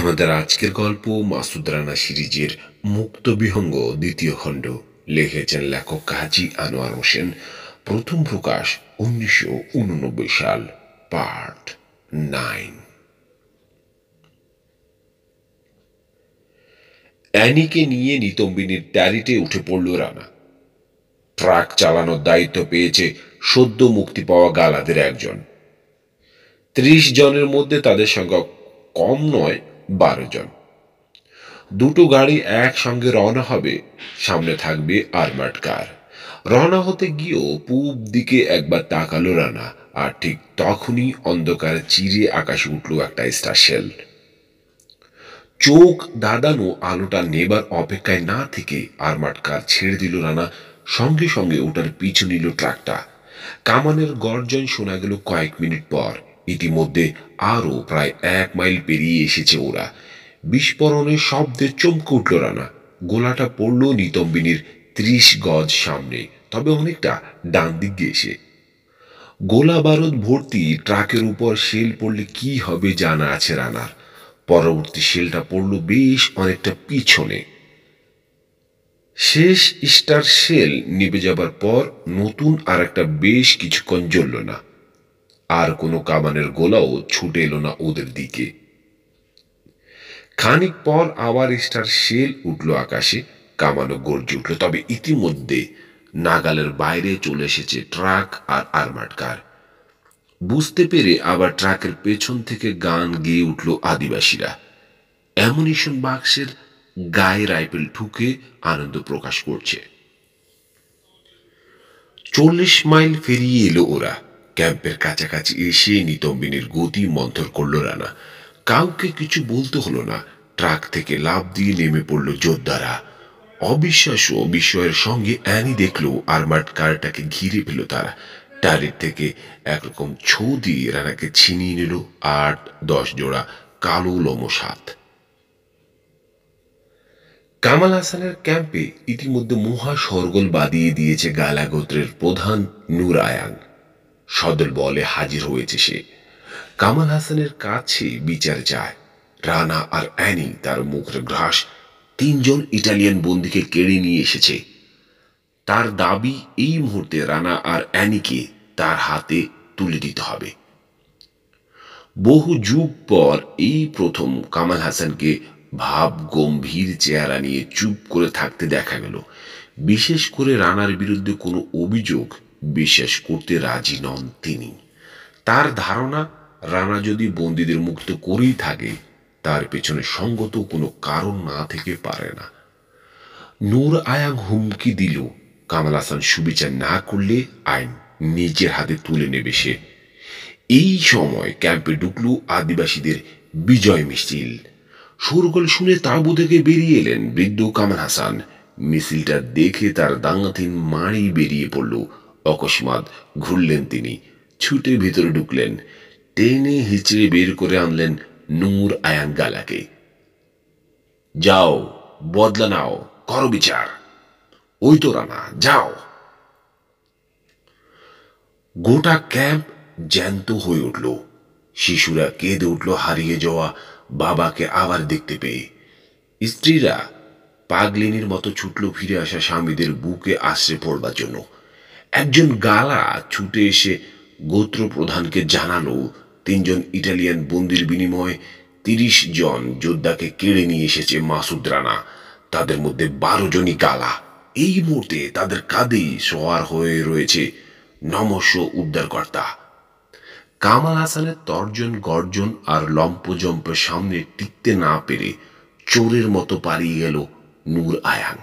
আমাদের আজকের গল্প মাসুদ রানা সিরিজের মুক্ত বিহঙ্গ দ্বিতীয় খণ্ড। লিখেছেন লেখক কাজী আনোয়ার হোসেন। প্রথম প্রকাশ 1989 সাল। পার্ট 9। অ্যানিকে নিয়ে নিতম্বিনীর ট্যারিটে উঠে পড়ল রানা। ট্রাক চালানোর দায়িত্ব পেয়েছে সদ্য মুক্তি পাওয়া গালাদের একজন। 30 জনের মধ্যে তাদের সংখ্যা কম নয়, 12 জন। দুটো গাড়ি একসঙ্গে রওনা হবে, সামনে থাকবে আর্মার্ড কার। রওনা হতে গিয়েও পূব দিকে একবার তাকালো রানা, আর ঠিক তখনই অন্ধকারে চিরে আকাশে উঠল একটা স্টার শেল। চোখ দাদানো আলোটা নেবার অপেক্ষায় না থেকে আর্মার্ড কার ছেড়ে দিল রানা। সঙ্গে সঙ্গে ওটার পিছু নিল ট্রাকটা। কামানের গর্জন শোনা গেল কয়েক মিনিট পর। ইতিমধ্যে আরও প্রায় 1 মাইল পেরিয়ে এসেছে ওরা। বিস্ফোরণের শব্দে চমকে উঠল রানা। গোলাটা পড়ল নিতম্বিনীর 30 গজ সামনে, তবে অনেকটা ডান দিকে এসে। গোলা বারুদ ভর্তি ট্রাকের উপর শেল পড়লে কি হবে জানা আছে রানার। পরবর্তী শেলটা পড়ল বেশ অনেকটা পিছনে। শেষ স্টার শেল নিভে যাবার পর নতুন আর একটা বেশ কিছুক্ষণ জ্বলল না। আর কোনো কামানের গোলাও ছুটে এলো না ওদের দিকে। খানিক পর আবার স্টার শেল উঠল আকাশে, কামানও গর্জে উঠল। তবে ইতিমধ্যে নাগালের বাইরে চলে এসেছে ট্রাক আর আর্মার্ড কার। বুঝতে পেরে আবার ট্রাকের পেছন থেকে গান গেয়ে উঠল আদিবাসীরা। অ্যামুনিশন বাক্সের গায়ে রাইফেল ঠুকে আনন্দ প্রকাশ করছে। 40 মাইল ফেরিয়ে এলো ওরা। ক্যাম্পের কাছাকাছি এসে নিতম্বিনীর গতি মন্থর করল রানা। কাউকে কিছু বলতে হলো না। ট্রাক থেকে লাফ দিয়ে নেমে পড়ল যোদ্ধারা। অবিশ্বাস্য বিস্ময়ের সঙ্গে অ্যানি দেখল আর্মার্ড কারটাকে ঘিরে ফেল তারা। টায়ারের থেকে একরকম ছো দিয়ে রানাকে ছিনিয়ে নিল 8-10 জোড়া কালো লোমসাত। কামাল হাসানের ক্যাম্পে ইতিমধ্যে মহা শোরগোল বাঁধিয়ে দিয়েছে গালা গোত্রের প্রধান নূর আয়াং। সদল বলে হাজির হয়েছে সে। কামাল হাসানের কাছে বিচার চায়। রানা আর অ্যানি তার মুখের ঘ্রাস 3 জন ইটালিয়ান বন্দীকে কেড়ে নিয়ে এসেছে। তার দাবি এই মুহূর্তে রানা আর অ্যানিকে তার হাতে তুলে দিতে হবে। বহু যুগ পর এই প্রথম কামাল হাসানকে ভাব গম্ভীর চেহারা নিয়ে চুপ করে থাকতে দেখা গেল। বিশেষ করে রানার বিরুদ্ধে কোনো অভিযোগ বিশ্বাস করতে রাজি নন তিনি। তার ধারণা রানা যদি বন্দীদের মুক্ত করেই থাকে, তার পেছনে সঙ্গত কোনো কারণ না থেকে পারে না। নূর আয়াং হুমকি দিল, কামাল হাসান সুবিচার না করলে আইন নিজের হাতে তুলে নেবে সে। এই সময় ক্যাম্পে ঢুকল আদিবাসীদের বিজয় মিছিল। শোরগোল শুনে তাঁবু থেকে বেরিয়ে এলেন বৃদ্ধ কামাল হাসান। মিছিলটা দেখে তার দাঙ্গাধীন মাড়ি বেরিয়ে পড়ল। অকস্মাৎ ঘুরলেন তিনি, ছুটে ভেতরে ঢুকলেন। টেনে হিচড়ে বের করে আনলেন নূর আয়াং গালাকে। যাও, বদলা নাও, করো বিচার। ওই তো রানা, যাও। গোটা ক্যাম্প জ্যান্ত হয়ে উঠল। শিশুরা কেঁদে উঠল হারিয়ে যাওয়া বাবাকে আবার দেখতে পেয়ে। স্ত্রীরা পাগলিনীর মতো ছুটল ফিরে আসা স্বামীদের বুকে আশ্রে পড়বার জন্য। একজন গালা ছুটে এসে গোত্র প্রধানকে জানালো 3 জন ইটালিয়ান বন্দির বিনিময়ে 30 জন যোদ্ধাকে কেড়ে নিয়ে এসেছে মাসুদ রানা। তাদের মধ্যে 12 জনই গালা। এই মুহূর্তে তাদের কাঁধেই সওয়ার হয়ে রয়েছে নমস্য উদ্ধারকর্তা। কামাল হাসানের তর্জন গর্জন আর লম্পজম্পের সামনে টিকতে না পেরে চোরের মতো পালিয়ে গেল নূর আয়াং।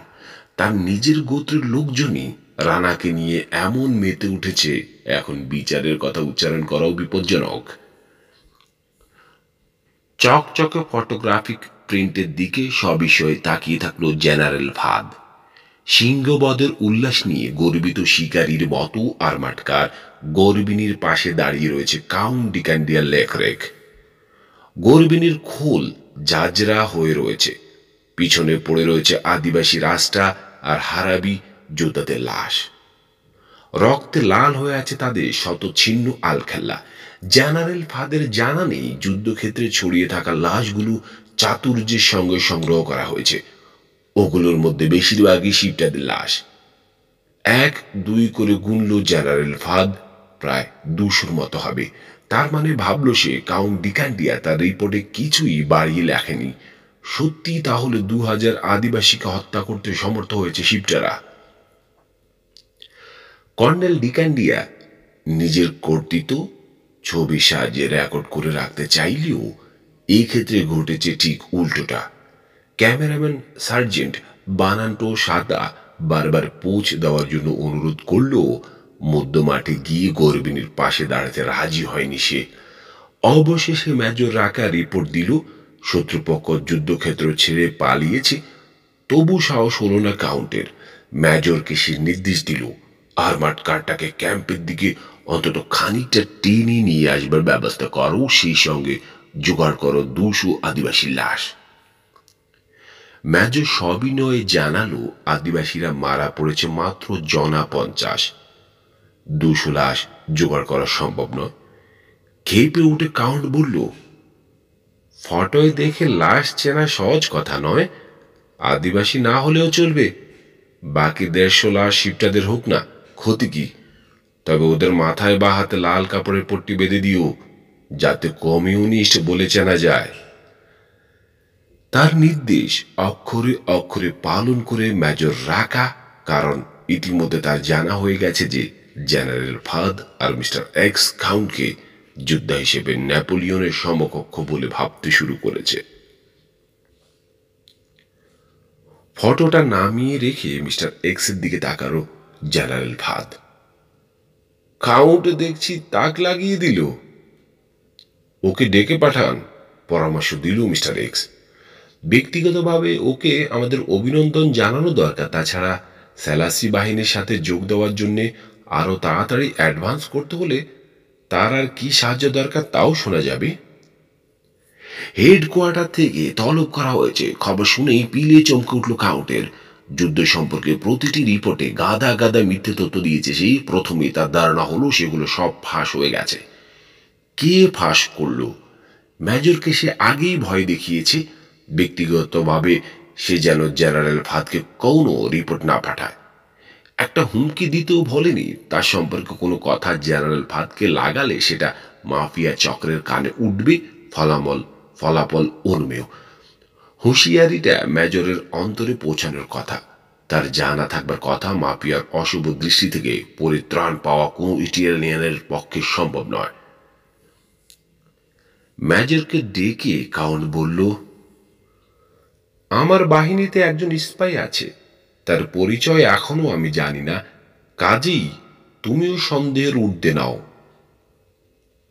তার নিজের গোত্রের লোকজনই রানাকে নিয়ে এমন মেতে উঠেছে, এখন বিচারের কথা উচ্চারণ করাও বিপজ্জনক। চকচকে ফটোগ্রাফিক প্রিন্টের দিকে সবিষয়ে তাকিয়ে থাকলো জেনারেল ফাদ। সিংহবদের উল্লাস নিয়ে গর্বিত শিকারীর মতো আর্মার্ড কার গর্বিনীর পাশে দাঁড়িয়ে রয়েছে কাউন্ট ডিকান্ডিয়ার লেখরেখ। গর্বিনীর খোল জাজরা হয়ে রয়েছে। পিছনে পড়ে রয়েছে আদিবাসী রাস্তা আর হারাবি যোদ্ধাদের লাশ। রক্তে লাল হয়ে আছে তাদের শত ছিন্ন আলখেল্লা। জেনারেল ফাদের জানা নেই যুদ্ধক্ষেত্রে ছড়িয়ে থাকা লাশগুলো চাতুর্যের সঙ্গে সংগ্রহ করা হয়েছে। ওগুলোর মধ্যে বেশিরভাগই শিপটাদের লাশ। 1-2 করে গুনল জেনারেল ফাদ, প্রায় 200 মতো হবে। তার মানে ভাবল সে, কাউন্ট ডিকান্ডিয়া তার রিপোর্টে কিছুই বাড়িয়ে লেখেনি। সত্যি তাহলে 2000 আদিবাসীকে হত্যা করতে সমর্থ হয়েছে শিপটারা। কর্নেল ডিকান্ডিয়া নিজের কর্তৃত্ব ছবির সাহায্যে রেকর্ড করে রাখতে চাইলেও এই ক্ষেত্রে ঘটেছে ঠিক উল্টোটা। ক্যামেরাম্যান সার্জেন্ট বানান্টো সাদা বারবার পোজ দেওয়ার জন্য অনুরোধ করলেও মধ্যমাঠে গিয়ে গর্বিনীর পাশে দাঁড়াতে রাজি হয়নি সে। অবশেষে মেজর রাকা রিপোর্ট দিল শত্রুপক্ষ যুদ্ধক্ষেত্র ছেড়ে পালিয়েছে। তবু সাহস হলো না কাউন্টের। মেজরকে সে নির্দেশ দিল আর্মার্ড কারটাকে ক্যাম্পের দিকে অন্তত খানিকটা টেনে নিয়ে আসবার ব্যবস্থা করো, সেই সঙ্গে জোগাড় করো 200 আদিবাসী লাশ। মেজর সবিনয়ে জানালো আদিবাসীরা মারা পড়েছে মাত্র জনা 50। 200 লাশ জোগাড় করা সম্ভব নয়। খেপে উঠে কাউন্ট বলল, ফটোয় দেখে লাশ চেনা সহজ কথা নয়। আদিবাসী না হলেও চলবে, বাকি 150 লাশ শিপটাদের হোক না, ক্ষতি কি? তবে ওদের মাথায় বা হাতে লাল কাপড়ের পট্টি বেঁধে দিও, যাতে কমিউনিস্ট বলে চেনা যায়। তার নির্দেশ অক্ষরে অক্ষরে পালন করে মেজর রাকা, কারণ ইতিমধ্যে তার জানা হয়ে গেছে যে জেনারেল ফাদ আর মিস্টার এক্স কাউন্টকে যোদ্ধা হিসেবে নেপোলিয়নের সমকক্ষ বলে ভাবতে শুরু করেছে। ফটোটা নামিয়ে রেখে মিস্টার এক্সের দিকে তাকালো জেনারেল ফাদ। কাউন্ট দেখছি তাক লাগিয়ে দিল। ওকে ডেকে পাঠান, পরামর্শ দিল মিস্টার এক্স। ব্যক্তিগতভাবে ওকে আমাদের অভিনন্দন জানানো দরকার। তাছাড়া সেলাসি বাহিনীর সাথে যোগ দেওয়ার জন্য আরো তাড়াতাড়ি অ্যাডভান্স করতে হলে তার আর কি সাহায্য দরকার তাও শোনা যাবে। হেডকোয়ার্টার থেকে তলব করা হয়েছে খবর শুনেই পিলে চমকে উঠল কাউন্টের। যুদ্ধ সম্পর্কে প্রতিটি রিপোর্টে গাদা গাদা মিথ্যে তথ্য দিয়েছে সেই। প্রথমে তার ধারণা হলো সেগুলো সব ফাঁস হয়ে গেছে। কে ফাঁস করলো? মেজরকে সে আগেই ভয় দেখিয়েছে। ব্যক্তিগতভাবে সে যেন জেনারেল ফাদকে কোনো রিপোর্ট না পাঠায়। একটা হুমকি দিতেও ভোলেনি। তার সম্পর্কে কোনো কথা জেনারেল ফাদকে লাগালে সেটা মাফিয়া চক্রের কানে উঠবে, ফলাফল উন্মেয়। হুঁশিয়ারিটা মেজরের অন্তরে পৌঁছানোর কথা। তার জানা থাকবার কথা মাফিয়ার অশুভ দৃষ্টি থেকে পরিত্রাণ পাওয়া কোনো ইটালিয়ানের পক্ষে সম্ভব নয়। মেজরকে ডেকে কাউন্ট বলল, আমার বাহিনীতে একজন স্পাই আছে, তার পরিচয় এখনো আমি জানি না। কাজেই তুমিও সন্দেহের ঊর্ধ্বে নাও।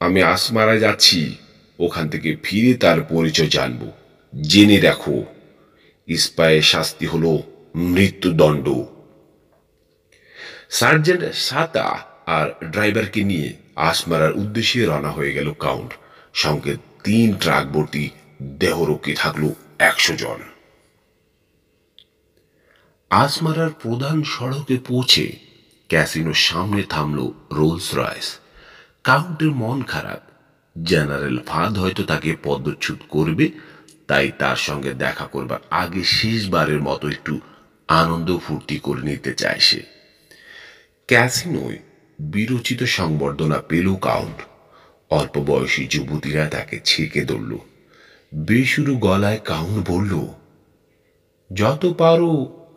আমি আসমারায় যাচ্ছি, ওখান থেকে ফিরে তার পরিচয় জানব। জেনে রাখো, স্পাইয়ের শাস্তি হলো মৃত্যুদণ্ড। সার্জেন্ট সাতা আর ড্রাইভারকে নিয়ে আসমারার উদ্দেশ্যে রওনা হয়ে গেল কাউন্ট। সঙ্গে 3 ট্রাক ভর্তি দেহরক্ষী থাকলো 100 জন। আসমারার প্রধান সড়কে পৌঁছে ক্যাসিনোর সামনে থামল রোলস রয়েস। কাউন্টের মন খারাপ। জেনারেল ফাদ হয়তো তাকে পদচ্যুত করবে, তাই তার সঙ্গে দেখা করবার আগে শেষবারের মতো একটু আনন্দ ফুর্তি করে নিতে চায় সে। ক্যাসিনোয় বিরচিত সংবর্ধনা পেল কাউন্ট। অল্প বয়সী যুবতীরা তাকে ছেঁকে ধরল। বেসুরো গলায় কাউন্ট বলল, যত পারো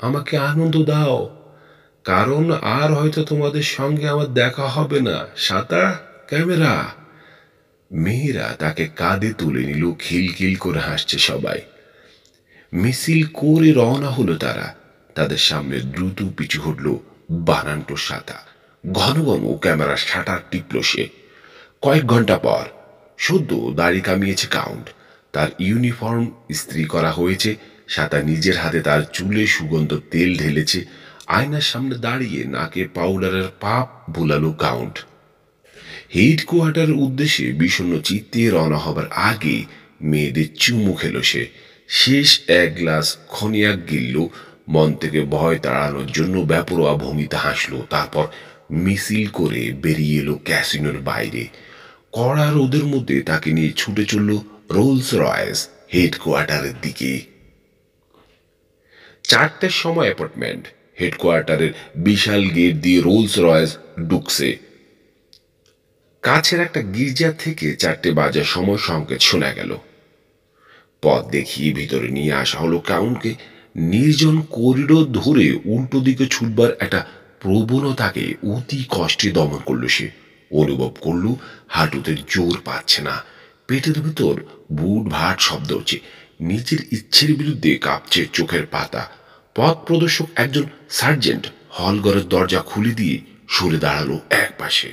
আমাকে আনন্দ দাও, কারণ আর হয়তো তোমাদের সঙ্গে আমার দেখা হবে না। সাতা, ক্যামেরা। মেয়েরা তাকে কাঁধে তুলে নিল। খিলখিল করে হাসছে সবাই। মিছিল করে রওনা হলো তারা। তাদের সামনে দ্রুত পিছু হটল বানান্টো সাতা। ঘন ঘন ক্যামেরার শাটার টিপল সে। কয়েক ঘন্টা পর সদ্য দাড়ি কামিয়েছে কাউন্ট। তার ইউনিফর্ম ইস্ত্রি করা হয়েছে। সাতা নিজের হাতে তার চুলে সুগন্ধ তেল ঢেলেছে। আয়নার সামনে দাঁড়িয়ে নাকে পাউডারের পাপ বুলালো কাউন্ট। হেডকোয়ার্টারের উদ্দেশ্যে বিষণ্ণ চিত্তে রওনা হবার আগে মেয়েদের চুমু খেল সে। শেষ 1 গ্লাস খনিয়াক গিলল। মন থেকে ভয় তাড়ানোর জন্য বেপরোয়া ভঙ্গিতে হাসল। তারপর মিছিল করে বেরিয়ে এলো ক্যাসিনোর বাইরে। কড়া রোদের মধ্যে তাকে নিয়ে ছুটে চলল রোলস রয়েস। হেডকোয়ার্টারের দিকে। 4টের সময় অ্যাপয়েন্টমেন্ট। হেডকোয়ার্টারের বিশাল গেট দিয়ে রোলস রয়েস ঢুকছে। কাছের একটা গির্জা থেকে 4টে বাজার সময় সংকেত শোনা গেল। পথ দেখিয়ে ভিতরে নিয়ে আসা হলো কাউন্টকে। নির্জন করিডোর ধরে উল্টো দিকে ছুটবার একটা প্রবণতাকে অতি কষ্টে দমন করল সে। অনুভব করল হাঁটুতে জোর পাচ্ছে না, পেটের ভেতর বুট ভাট শব্দ হচ্ছে, নিজের ইচ্ছের বিরুদ্ধে কাঁপছে চোখের পাতা। পথ প্রদর্শক একজন সার্জেন্ট হলঘরের দরজা খুলে দিয়ে সরে দাঁড়ালো এক পাশে।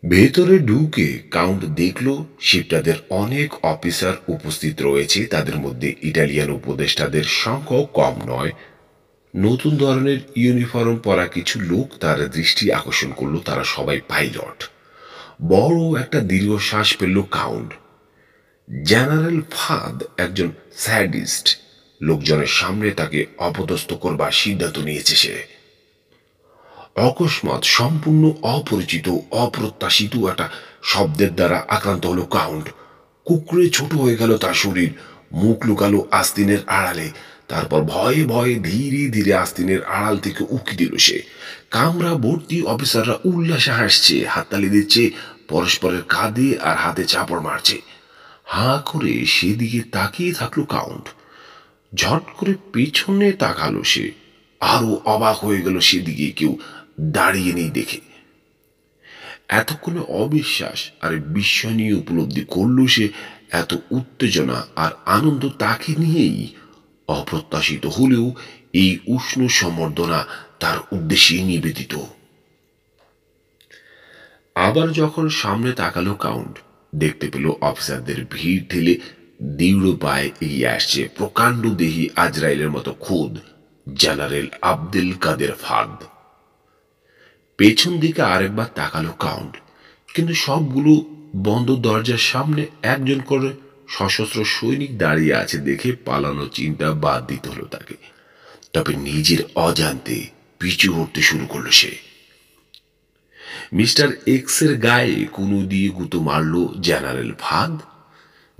ভেতরে ঢুকে কাউন্ট দেখল শিপটাদের অনেক অফিসার উপস্থিত রয়েছে। তাদের মধ্যে ইটালিয়ান উপদেষ্টাদের সংখ্যাও কম নয়। নতুন ধরনের ইউনিফর্ম পরা কিছু লোক তার দৃষ্টি আকর্ষণ করল। তারা সবাই পাইলট। বড় একটা দীর্ঘশ্বাস ফেলল কাউন্ট। জেনারেল ফাদ একজন স্যাডিস্ট। লোকজনের সামনে তাকে অপদস্থ করবার সিদ্ধান্ত নিয়েছে সে। অকস্মাৎ সম্পূর্ণ অপরিচিত অপ্রত্যাশিত একটা শব্দের দ্বারা আক্রান্ত হলো কাউন্ট। কুকড়ে ছোট হয়ে গেল তার শরীর। মুখ লুকালো আস্তিনের আড়ালে। তারপর ভয়ে ভয়ে ধীরে ধীরে আস্তিনের আড়াল থেকে উকি দিল সে। কামরা ভর্তি অফিসাররা উল্লাসে হাসছে, হাততালি দিচ্ছে, পরস্পরের কাঁধে আর হাতে চাপড় মারছে। হাঁ করে সেদিকে তাকিয়ে থাকলো কাউন্ট। ঝট করে পেছনে তাকালো সে। আরো অবাক হয়ে গেল সেদিকে কেউ দাঁড়িয়ে নেই দেখে। এতক্ষণে অবিশ্বাস আর বিস্ময় নিয়ে উপলব্ধি করল সে এত উত্তেজনা আর আনন্দ তাকে নিয়েই। অপ্রত্যাশিত হলেও এই উষ্ণ সম্বর্ধনা তার উদ্দেশ্যে নিবেদিত। আবার যখন সামনে তাকালো কাউন্ট, দেখতে পেল অফিসারদের ভিড় ঠেলে দৃঢ় পায়ে এগিয়ে আসছে প্রকাণ্ড দেহী আজরাইলের মতো খোদ জেনারেল আবদুল কাদের ফাদ। পেছন দিকে আরেকবার তাকালো কাউন্ট, কিন্তু সবগুলো বন্ধ দরজার সামনে একজন করে সশস্ত্র সৈনিক দাঁড়িয়ে আছে দেখে পালানো চিন্তা বাদ দিতে হলো তাকে। তবে নিজের অজান্তে পিছু হতে শুরু করলো সে। মিস্টার এক্সের গায়ে কুনু দিয়ে গুঁতো মারল জেনারেল ফাদ।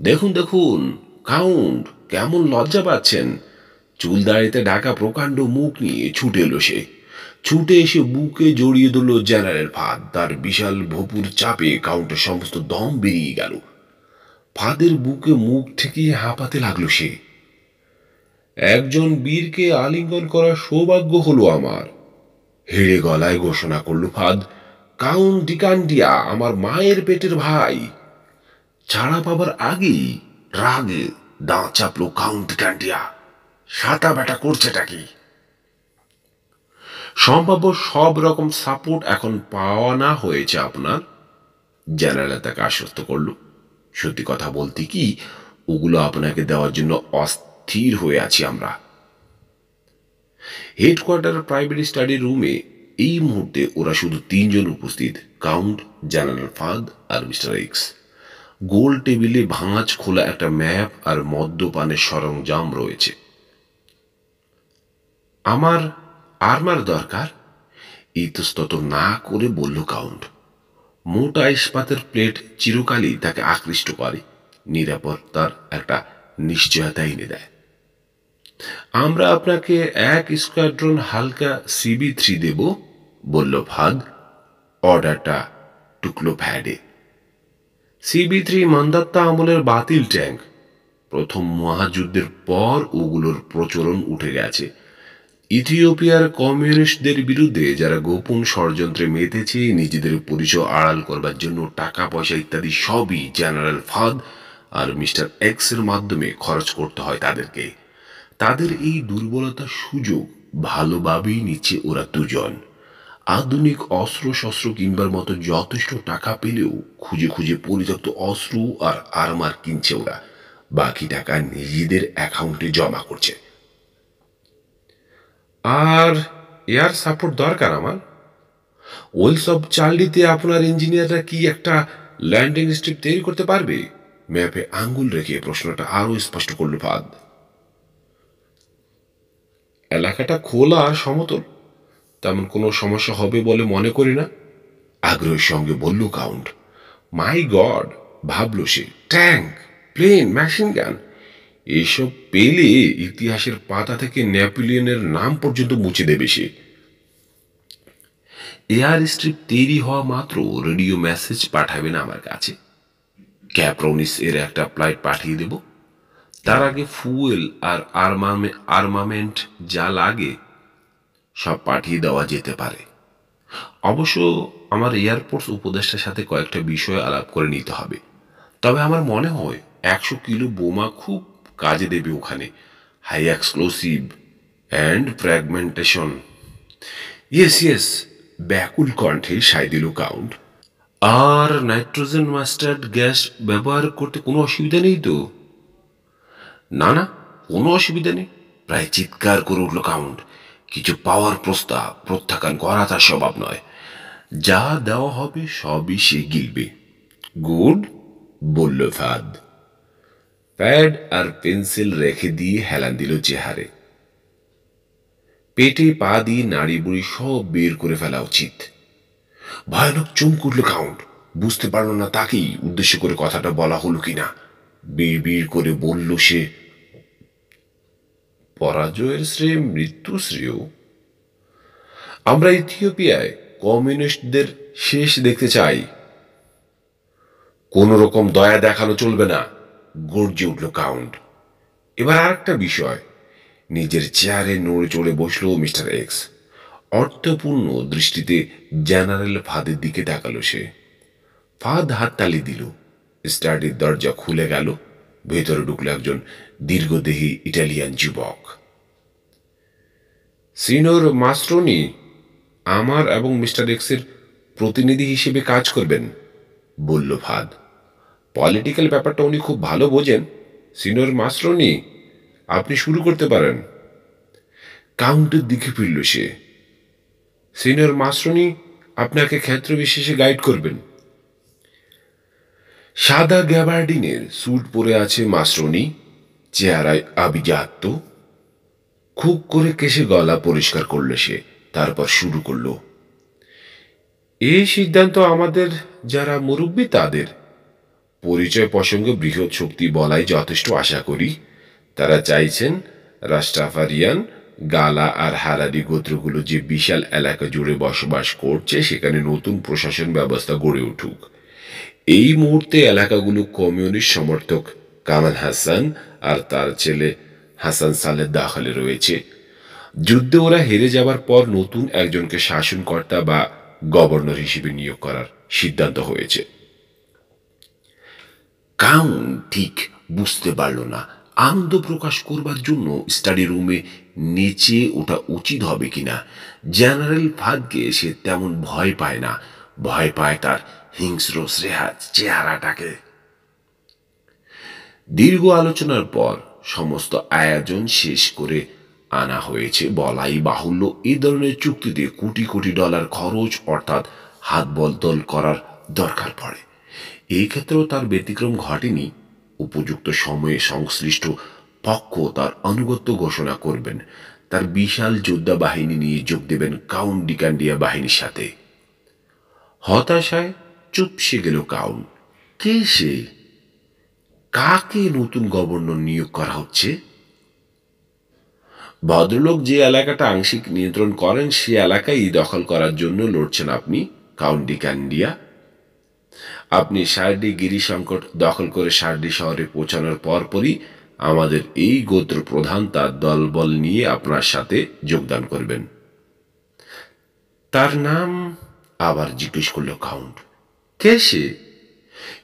দেখুন দেখুন কাউন্ট, কেমন লজ্জা পাচ্ছেন। চুল দাড়িতে ঢাকা প্রকাণ্ড মুখ নিয়ে ছুটে এলো সে। ছুটে এসে বুকে জড়িয়ে দিল জেনারেল ফাদ। তার বিশাল ভপুর চাপে কাউন্টের সমস্ত দম বেরিয়ে গেল। ফাদের বুকে মুখ ঠেকিয়ে হাঁপাতে লাগলো সে। একজন বীরকে আলিঙ্গন করার সৌভাগ্য হলো আমার, হেড়ে গলায় ঘোষণা করল ফাদ। কাউন্ট ডিকান্ডিয়া আমার মায়ের পেটের ভাই। ছাড়া পাবার আগেই রাগে দাঁত চাপলো কাউন্ট ডিকান্ডিয়া। সাতা ব্যাটা করছেটা কি? সম্ভাব্য সব রকম সাপোর্ট এখন পাওয়া না হয়েছে আপনার, জেনারেল তাকে আশ্বস্ত করল। সত্যি কথা বলতে কি, ওগুলো আপনাকে দেওয়ার জন্য অস্থির হয়ে আছি আমরা। হেডকোয়ার্টার প্রাইভেট স্টাডি রুমে এই মুহূর্তে ওরা শুধু 3 জন উপস্থিত, কাউন্ট, জেনারেল ফাদ আর মিস্টার এক্স। গোল টেবিলে ভাঁজ খোলা একটা ম্যাপ আর মদ্যপানের সরঞ্জাম রয়েছে। আমার আর্মার দরকার, ইতস্তত না করে বলল কাউন্ট। মোটা ইস্পাতের প্লেট চিরকালই তাকে আকৃষ্ট করে, নিরাপত্তার একটা নিশ্চয়তা এনে দেয়। আমরা আপনাকে 1 স্কোয়াড্রন হালকা CB-3 দেব, বলল ফাদ। অর্ডারটা টুকলো ফ্যাডে। CB-3 মান্দাত্তা আমলের বাতিল ট্যাঙ্ক। প্রথম মহাযুদ্ধের পর ওগুলোর প্রচলন উঠে গেছে। ইথিওপিয়ার কমিউনিস্টদের বিরুদ্ধে যারা গোপন ষড়যন্ত্রে মেতেছে, নিজেদের পরিচয় আড়াল করবার জন্য টাকা পয়সা ইত্যাদি সবই জেনারেল ফাদ আর মিস্টার এক্সের মাধ্যমে খরচ করতে হয় তাদেরকে। তাদের এই দুর্বলতার সুযোগ ভালোভাবেই নিচ্ছে ওরা দুজন। আধুনিক অস্ত্র শস্ত্র কিনবার মতো যথেষ্ট টাকা পেলেও খুঁজে খুঁজে পরিত্যক্ত অস্ত্র আর আর্মার কিনছে ওরা। বাকি টাকা নিজেদের অ্যাকাউন্টে জমা করছে। আর এয়ার সাপোর্ট দরকার আমার। ওই সব চার্লিতে আপনার ইঞ্জিনিয়াররা কি একটা ল্যান্ডিং স্ট্রিপ তৈরি করতে পারবে? ম্যাপে আঙ্গুল রেখে প্রশ্নটা আরো স্পষ্ট করল ফাদ। এলাকাটা খোলা আর সমতল, তেমন কোনো সমস্যা হবে বলে মনে করি না, আগ্রহের সঙ্গে বলল কাউন্ট। মাই গড, ভাবল সে। ট্যাঙ্ক, প্লেন, মেশিন গান, এসব পেলে ইতিহাসের পাতা থেকে নেপোলিয়নের নাম পর্যন্ত মুছে দেবে সে। এয়ার স্ট্রিপ তৈরি হওয়া মাত্র রেডিও মেসেজ পাঠাবেন আমার কাছে। ক্যাপ্রোনিস এর একটা ফ্লাইট পাঠিয়ে দেব। তার আগে ফুয়েল আর আর্মামেন্ট যা লাগে সব পাঠিয়ে দেওয়া যেতে পারে। অবশ্য আমার এয়ারফোর্স উপদেষ্টার সাথে কয়েকটা বিষয় আলাপ করে নিতে হবে। তবে আমার মনে হয় 100 কিলো বোমা খুব কাজে দেবে ওখানে। High explosive and fragmentation. Yes yes, ব্যাকুল কণ্ঠে সায় দিল কাউন্ট। আর নাইট্রোজেন মাস্টার্ড গ্যাস ব্যবহার করতে কোনো অসুবিধা নেই তো? না না, কোনো অসুবিধা নেই, প্রায় চিৎকার করে উঠল কাউন্ট। কিছু পাওয়ার প্রস্তাব প্রত্যাখ্যান করা তার স্বভাব নয়। যা দেওয়া হবে সবই সে গিলবে। গুড, বলল ফাদ। প্যাড আর পেন্সিল রেখে দিয়ে হেলান দিল চেহারে। পেটে পা দিয়ে নাড়ি বুড়ি সব বের করে ফেলা উচিত। ভয়ানক চমক উঠল কাউন্ট। বুঝতে পারল না তাকেই উদ্দেশ্য করে কথাটা বলা হলো কিনা। বিড় করে বলল সে, পরাজয়ের শ্রেয় মৃত্যু শ্রেয়। আমরা ইথিওপিয়ায় কমিউনিস্টদের শেষ দেখতে চাই। কোন রকম দয়া দেখানো চলবে না, গর্জে উঠল কাউন্ট। এবার আর একটা বিষয়। নিজের চেয়ারে নড়ে চড়ে বসল মিস্টার এক্স। অর্থপূর্ণ দৃষ্টিতে জেনারেল ফাদের দিকে তাকালো সে। ফাদ হাততালি দিল। স্টাডির দরজা খুলে গেল। ভেতরে ঢুকল একজন দীর্ঘদেহী ইটালিয়ান যুবক। সিনিয়র মাস্ট্রোনি আমার এবং মিস্টার এক্সের প্রতিনিধি হিসেবে কাজ করবেন, বলল ফাদ। পলিটিক্যাল ব্যাপারটা উনি খুব ভালো বোঝেন। সিনিয়র মাস্ট্রোনি, আপনি শুরু করতে পারেন। কাউন্টের দিকে ফিরল সে। সিনিয়র মাস্ট্রোনি আপনাকে ক্ষেত্র বিশেষে গাইড করবেন। সাদা গ্যাবার্ডিনের স্যুট পরে আছে মাস্ট্রোনি, চেহারায় আভিজাত্য। খুব করে কেশে গলা পরিষ্কার করল সে। তারপর শুরু করল। এই সিদ্ধান্ত আমাদের যারা মুরব্বী তাদের। পরিচয় প্রসঙ্গে বৃহৎ শক্তি বলাই যথেষ্ট আশা করি। তারা চাইছেন রাস্টাফারিয়ান, গালা আর হারারি গোত্রগুলো যে বিশাল এলাকা জুড়ে বসবাস করছে সেখানে নতুন প্রশাসন ব্যবস্থা গড়ে উঠুক। এই মুহূর্তে এলাকাগুলো কমিউনিস্ট সমর্থক কামাল হাসান আর তার ছেলে হাসান সালের দখলে রয়েছে। যুদ্ধে ওরা হেরে যাবার পর নতুন একজনকে শাসনকর্তা বা গভর্নর হিসেবে নিয়োগ করার সিদ্ধান্ত হয়েছে। কাউন্ট ঠিক বুঝতে পারল না আনন্দ প্রকাশ করবার জন্য স্টাডি রুমে নেচে ওঠা উচিত হবে কিনা। জেনারেল ফাদকে সে তেমন ভয় পায় না, ভয় পায় তার হিংস্র চেহারাটাকে। দীর্ঘ আলোচনার পর সমস্ত আয়োজন শেষ করে আনা হয়েছে বলাই বাহুল্য। এই ধরনের চুক্তিতে কোটি কোটি ডলার খরচ অর্থাৎ হাত বদল করার দরকার পড়ে। এই ক্ষেত্রেও তার ব্যতিক্রম ঘটেনি। উপযুক্ত সময়ে সংশ্লিষ্ট পক্ষ তার আনুগত্য ঘোষণা করবেন। তার বিশাল যোদ্ধা বাহিনী নিয়ে যোগ দেবেন কাউন্ট ডিকান্ডিয়া বাহিনীর সাথে। হতাশায় চুপসে গেল কাউন্ট। কে সে? কাকে নতুন গভর্নর নিয়োগ করা হচ্ছে? ভদ্রলোক যে এলাকাটা আংশিক নিয়ন্ত্রণ করেন সে এলাকায় দখল করার জন্য লড়ছেন আপনি, কাউন্ট ডিকান্ডিয়া। আপনি সার্ডি গিরি সংকট দখল করে সার্ডি শহরে পৌঁছানোর পরপরই আমাদের এই গোত্র প্রধান তার দলবল নিয়ে আপনার সাথে যোগদান করবেন। তার নাম? আবার জিজ্ঞেস করল কাউন্ট। কে সে?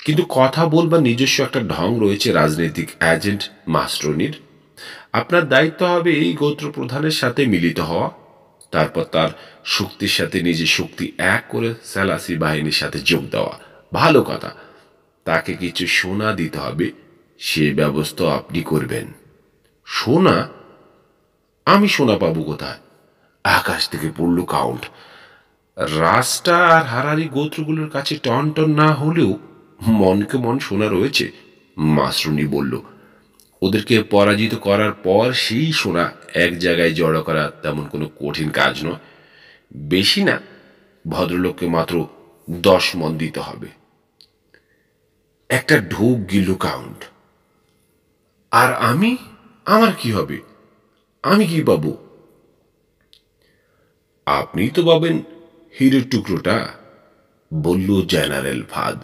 কিন্তু কথা বলবার নিজস্ব একটা ঢং রয়েছে রাজনৈতিক এজেন্ট মাস্ট্রোনির। আপনার দায়িত্ব হবে এই গোত্র প্রধানের সাথে মিলিত হওয়া, তারপর তার শক্তির সাথে নিজের শক্তি এক করে সেলাসি বাহিনীর সাথে যোগ দেওয়া। ভালো কথা, তাকে কিছু সোনা দিতে হবে, সে ব্যবস্থা আপনি করবেন। সোনা? আমি সোনা পাবো কোথায়? আকাশ থেকে পড়ল কাউন্ট। রাস্টা আর হারারি গোত্রগুলোর কাছে টন টন না হলেও মনকে মন সোনা রয়েছে, মাসরুনি বলল। ওদেরকে পরাজিত করার পর সেই সোনা এক জায়গায় জড়ো করা তেমন কোনো কঠিন কাজ নয়। বেশি না, ভদ্রলোককে মাত্র 10 মণ দিতে হবে। একটা ঢোক গিল কাউন্ট। আর আমি, আমার কি হবে? আমি কি পাবো? আপনি তো পাবেন হীরের টুকরোটা, বলল জেনারেল ফাদ,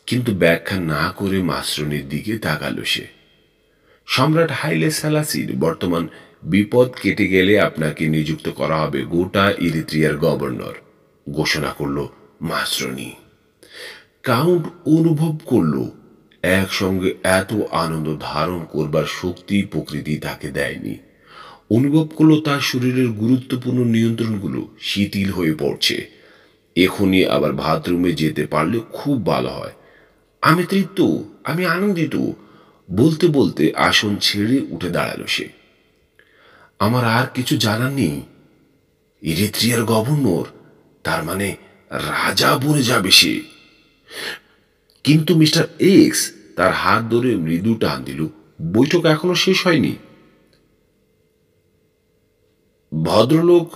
কিন্তু ব্যাখ্যা না করে মাস্রনির দিকে তাকালো সে। সম্রাট হাইলে সালাসির বর্তমান বিপদ কেটে গেলে আপনাকে নিযুক্ত করা হবে গোটা ইরিত্রিয়ার গভর্নর, ঘোষণা করল মাস্রনি। কাউন্ট অনুভব করল একসঙ্গে এত আনন্দ ধারণ করবার শক্তি প্রকৃতি তাকে দেয়নি। অনুভব করল তার শরীরের গুরুত্বপূর্ণ নিয়ন্ত্রণগুলো শিথিল হয়ে পড়ছে। এখনই আবার বাথরুমে যেতে পারলে খুব ভালো হয়। আমি তৃপ্ত, আমি আনন্দিত, বলতে বলতে আসন ছেড়ে উঠে দাঁড়ালো সে। আমার আর কিছু জানার নেই। ইরিত্রিয়ার গভর্নর, তার মানে রাজা বনে যাবে সে। কিন্তু মিস্টার এক্স তার হাত ধরে মৃদু টান দিল। বৈঠক এখনো শেষ হয়নি। ভদ্রলোক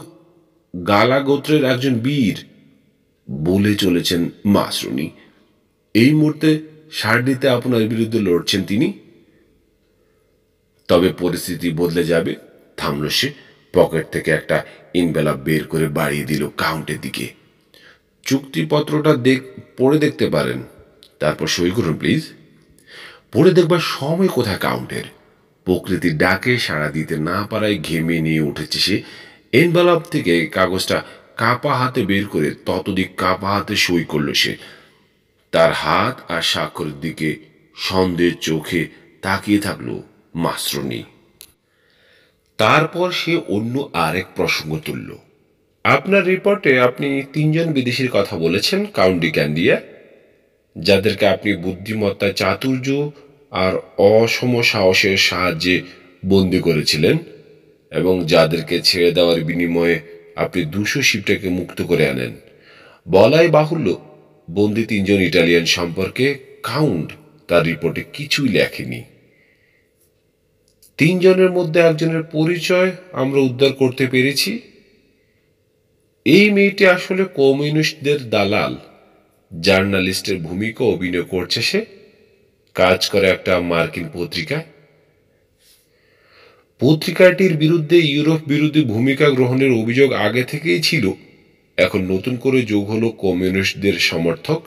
গালা গোত্রের একজন বীর, বলে চলেছেন মাসরুনি। এই মুহূর্তে সারডিতে আপনার বিরুদ্ধে লড়ছেন তিনি। তবে পরিস্থিতি বদলে যাবে, থামল সে। পকেট থেকে একটা ইনভেলপ বের করে বাড়িয়ে দিল কাউন্টের দিকে। চুক্তিপত্রটা পড়ে দেখতে পারেন, তারপর সই করুন প্লিজ। পড়ে দেখবার সময় কোথায় কাউন্টের? প্রকৃতির ডাকে সাড়া দিতে না পারায় ঘেমে নিয়ে উঠেছে সে। এনভেলপ থেকে কাগজটা কাপা হাতে বের করে ততদিক কাপা হাতে সই করল সে। তার হাত আর স্বাক্ষরের দিকে সন্দেহের চোখে তাকিয়ে থাকলো মাস্রনি। তারপর সে অন্য আরেক প্রসঙ্গ তুলল। আপনার রিপোর্টে আপনি 3 জন বিদেশির কথা বলেছেন, কাউন্ট ডি ক্যান্ডিয়া, যাদেরকে আপনি বুদ্ধিমত্তা, চাতুর্য আর অসম সাহসের সাহায্যে বন্দি করেছিলেন, এবং যাদেরকে ছেড়ে দেওয়ার বিনিময়ে আপনি 200 শিপটাকে মুক্ত করে আনেন। বলাই বাহুল্য, বন্দি 3 জন ইটালিয়ান সম্পর্কে কাউন্ট তার রিপোর্টে কিছুই লেখেনি। 3 জনের মধ্যে একজনের পরিচয় আমরা উদ্ধার করতে পেরেছি। এই মেয়েটি আসলে কমিউনিস্টদের দালাল, জার্নালিস্টের ভূমিকা অভিনয় করছে সে। কাজ করে একটা মার্কিন পত্রিকায়। পত্রিকাটির বিরুদ্ধে ইউরোপ বিরোধী ভূমিকা গ্রহণের অভিযোগ আগে থেকেই ছিল, এখন নতুন করে যোগ হলো কমিউনিস্টদের সমর্থক।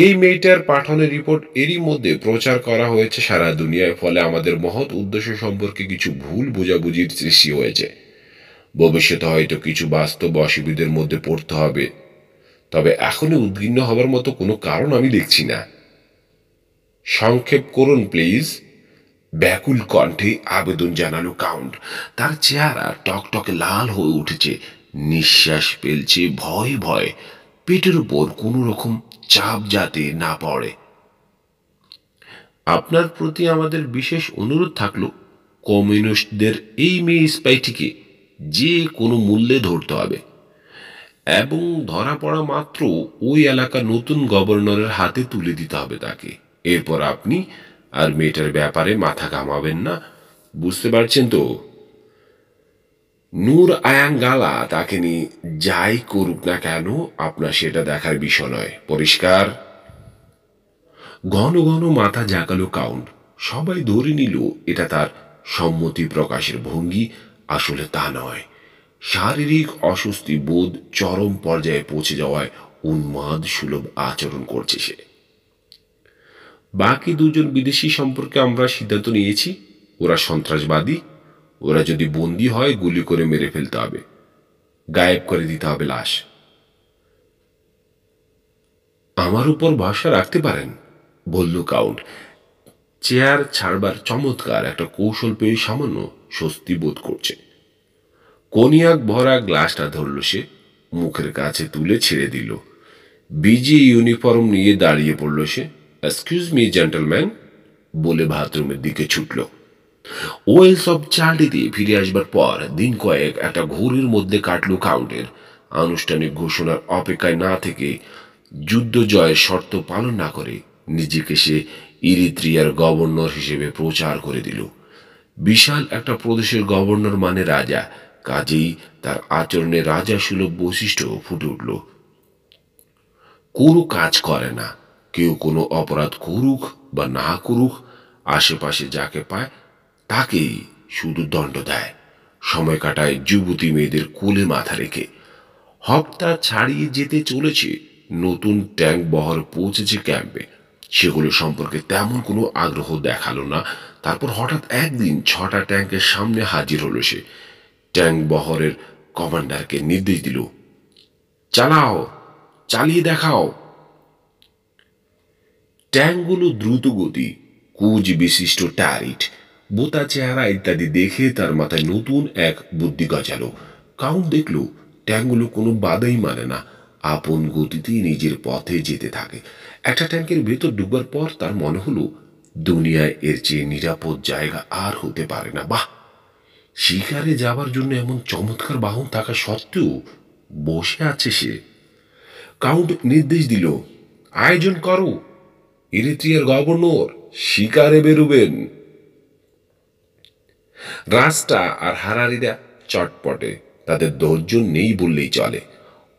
এই মেয়েটার পাঠানো রিপোর্ট এরই মধ্যে প্রচার করা হয়েছে সারা দুনিয়ায়। ফলে আমাদের মহৎ উদ্দেশ্য সম্পর্কে কিছু ভুল বোঝাবুঝির সৃষ্টি হয়েছে। ভবিষ্যতে হয়তো কিছু বাস্তব অসুবিধার মধ্যে পড়তে হবে, তবে এখনই উদ্বিগ্ন হবার মতো কোনো কারণ আমি দেখছি না। সংক্ষেপ করুন প্লিজ, ব্যাকুল কণ্ঠে আবেদন জানালো কাউন্ট। তার চেহারা টকটকে লাল হয়ে উঠেছে, নিঃশ্বাস ফেলছে ভয়ে ভয়ে, পেটের উপর কোনো রকম চাপ যাতে না পড়ে। আপনার প্রতি আমাদের বিশেষ অনুরোধ থাকলো, কমিউনিস্টদের এই মেয়ে স্পাইটিকে যে কোনো মূল্যে ধরতে হবে, এবং ধরা পড়া মাত্র ওই এলাকার নতুন গভর্নরের হাতে তুলে দিতে হবে তাকে। এরপর আপনি আর মেয়েটার ব্যাপারে মাথা ঘামাবেন না, বুঝতে পারছেন তো? নূর আয়াং গালা তাকে নিয়ে যাই করুক না কেন, আপনার সেটা দেখার বিষয় নয়, পরিষ্কার? ঘন ঘন মাথা জাগালো কাউন্ট। সবাই ধরে নিল এটা তার সম্মতি প্রকাশের ভঙ্গি। আসলে তা নয়। শারীরিক অস্বস্তি বোধ চরম পর্যায়ে পৌঁছে যাওয়ায় উন্মাদ সুলভ আচরণ করছে সে। বাকি 2 জন বিদেশি সম্পর্কে আমরা সিদ্ধান্ত নিয়েছি, ওরা সন্ত্রাসবাদী। ওরা যদি বন্দী হয় গুলি করে মেরে ফেলতে হবে, গায়েব করে দিতে হবে লাশ। আমার উপর ভরসা রাখতে পারেন, বলল কাউন্ট। চেয়ার ছাড়বার চমৎকার একটা কৌশল পেয়ে সামান্য স্বস্তি বোধ করছে। কনিয়াক ভরা গ্লাসটা ধরল সে, মুখের কাছে তুলে ছেড়ে দিল। বিজি ইউনিফর্ম নিয়ে দাঁড়িয়ে পড়ল সে। এক্সকিউজ মি জেন্টলম্যান, বলে বাথরুমের দিকে ছুটল। ওয়েলস অব চার্লিতে ফিরে আসবার পর দিন কয়েক একটা ঘোরের মধ্যে কাটল কাউন্টের। আনুষ্ঠানিক ঘোষণার অপেক্ষায় না থেকে, যুদ্ধ জয়ের শর্ত পালন না করে, নিজেকে সে ইরিত্রিয়ার গভর্নর হিসেবে প্রচার করে দিল। বিশাল একটা প্রদেশের গভর্নর মানে রাজা, কাজেই তার আচরণে রাজা সুলভ বৈশিষ্ট্য ফুটে উঠল। কোনো কাজ করে না, কেউ কোনো অপরাধ করুক বা না করুক, আশেপাশে যাকে পায় তাকেই শুধু দণ্ড দেয়। সময় কাটায় যুবতী মেয়েদের কোলে মাথা রেখে। হপ্তা ছাড়িয়ে যেতে চলেছে, নতুন ট্যাঙ্ক বহর পৌঁছেছে ক্যাম্পে। সেগুলো সম্পর্কে তেমন কোনো আগ্রহ দেখালো না। তারপর হঠাৎ একদিন 6টা ট্যাঙ্কের সামনে হাজির হলো সে। ট্যাঙ্ক বহরের কমান্ডারকে নির্দেশ দিল, চালাও, চালিয়ে দেখাও। ট্যাঙ্কগুলো দ্রুতগতি, কুজ বিশিষ্ট টায়ারিট, বোতা চেহারা ইত্যাদি দেখে তার মাথায় নতুন এক বুদ্ধি গজালো। কাউন্ট দেখল ট্যাঙ্কগুলো কোনো বাধাই মানে না, আপন গতিতেই নিজের পথে যেতে থাকে। একটা ট্যাঙ্কের ভেতর ঢুকবার পর তার মনে হলো দুনিয়ায় এর চেয়ে নিরাপদ জায়গা আর হতে পারে না। বাহ, শিকারে যাবার জন্য এমন চমৎকার বাহন থাকা সত্ত্বেও বসে আছে সে। কাউন্ট নির্দেশ দিল, আয়োজন করো, ইরিত্রিয়ার গভর্নর শিকারে বেরুবেন। রাস্তা আর হারারিরা চটপটে, তাদের ধৈর্য নেই বললেই চলে।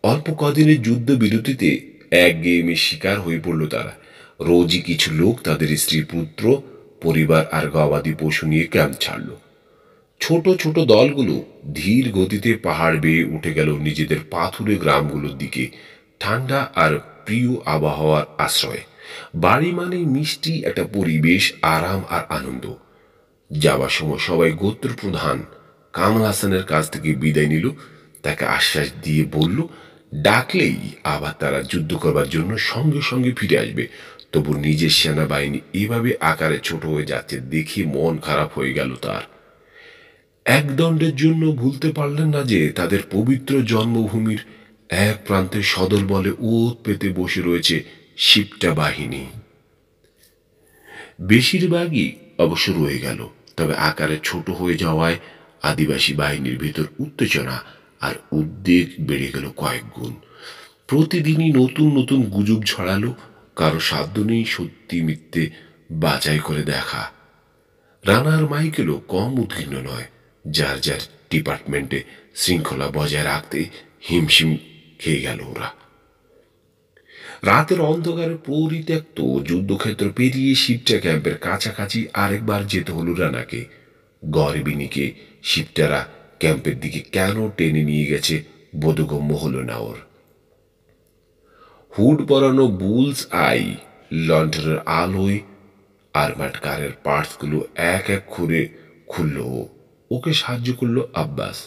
অল্প কদিনের যুদ্ধ বিরতিতে একঘেয়েমি শিকার হয়ে পড়ল তারা। রোজই কিছু লোক তাদের স্ত্রী, পুত্র, পরিবার আর গবাদি পশু নিয়ে ক্যাম্প ছাড়ল। ছোট ছোট দলগুলো ধীর গতিতে পাহাড় বেয়ে উঠে গেল নিজেদের পাথুরে গ্রামগুলোর দিকে, ঠান্ডা আর প্রিয় আবহাওয়ার আশ্রয়ে। বাড়ি মানে মিষ্টি একটা পরিবেশ, আরাম আর আনন্দ। যাবার সময় সবাই গোত্র প্রধান কামাল হাসানের কাছ থেকে বিদায় নিল, তাকে আশ্বাস দিয়ে বলল ডাকলেই আবার তারা যুদ্ধ করবার জন্য সঙ্গে সঙ্গে ফিরে আসবে। তবু নিজের সেনাবাহিনী এভাবে আকারে ছোট হয়ে যাচ্ছে দেখে মন খারাপ হয়ে গেল তার। এক দণ্ডের জন্য ভুলতে পারলেন না যে তাদের পবিত্র জন্মভূমির এক প্রান্তে সদল বলে ওত পেতে বসে রয়েছে শিপটা বাহিনী। বেশিরভাগই অবশ্য রয়ে গেল, তবে আকারে ছোট হয়ে যাওয়ায় আদিবাসী বাহিনীর ভেতর উত্তেজনা আর উদ্বেগ বেড়ে গেল কয়েক গুণ। প্রতিদিনই নতুন নতুন গুজব ছড়ালো, কারো সাধ্য নেই সত্যি মিথ্যে বাছাই করে দেখা। রানার মাইকেলও কম উদ্বিগ্ন নয়, যার যার ডিপার্টমেন্টে শৃঙ্খলা বজায় রাখতে হিমশিম খেয়ে গেল ওরা। রাতের অন্ধকারে পরিত্যক্ত যুদ্ধক্ষেত্র পেরিয়ে শিবটা ক্যাম্পের কাছাকাছি আরেকবার যেতে হলো রানাকে। গরবিনীকে শিবটারা ক্যাম্পের দিকে কেন টেনে নিয়ে গেছে বোধগম্য হলো না ওর। হুড পরানো বুলস আই লন্ঠনের আলোয় আর্মার্ড কারের পার্টসগুলো এক এক করে খুলল। ওকে সাহায্য করলো আব্বাস।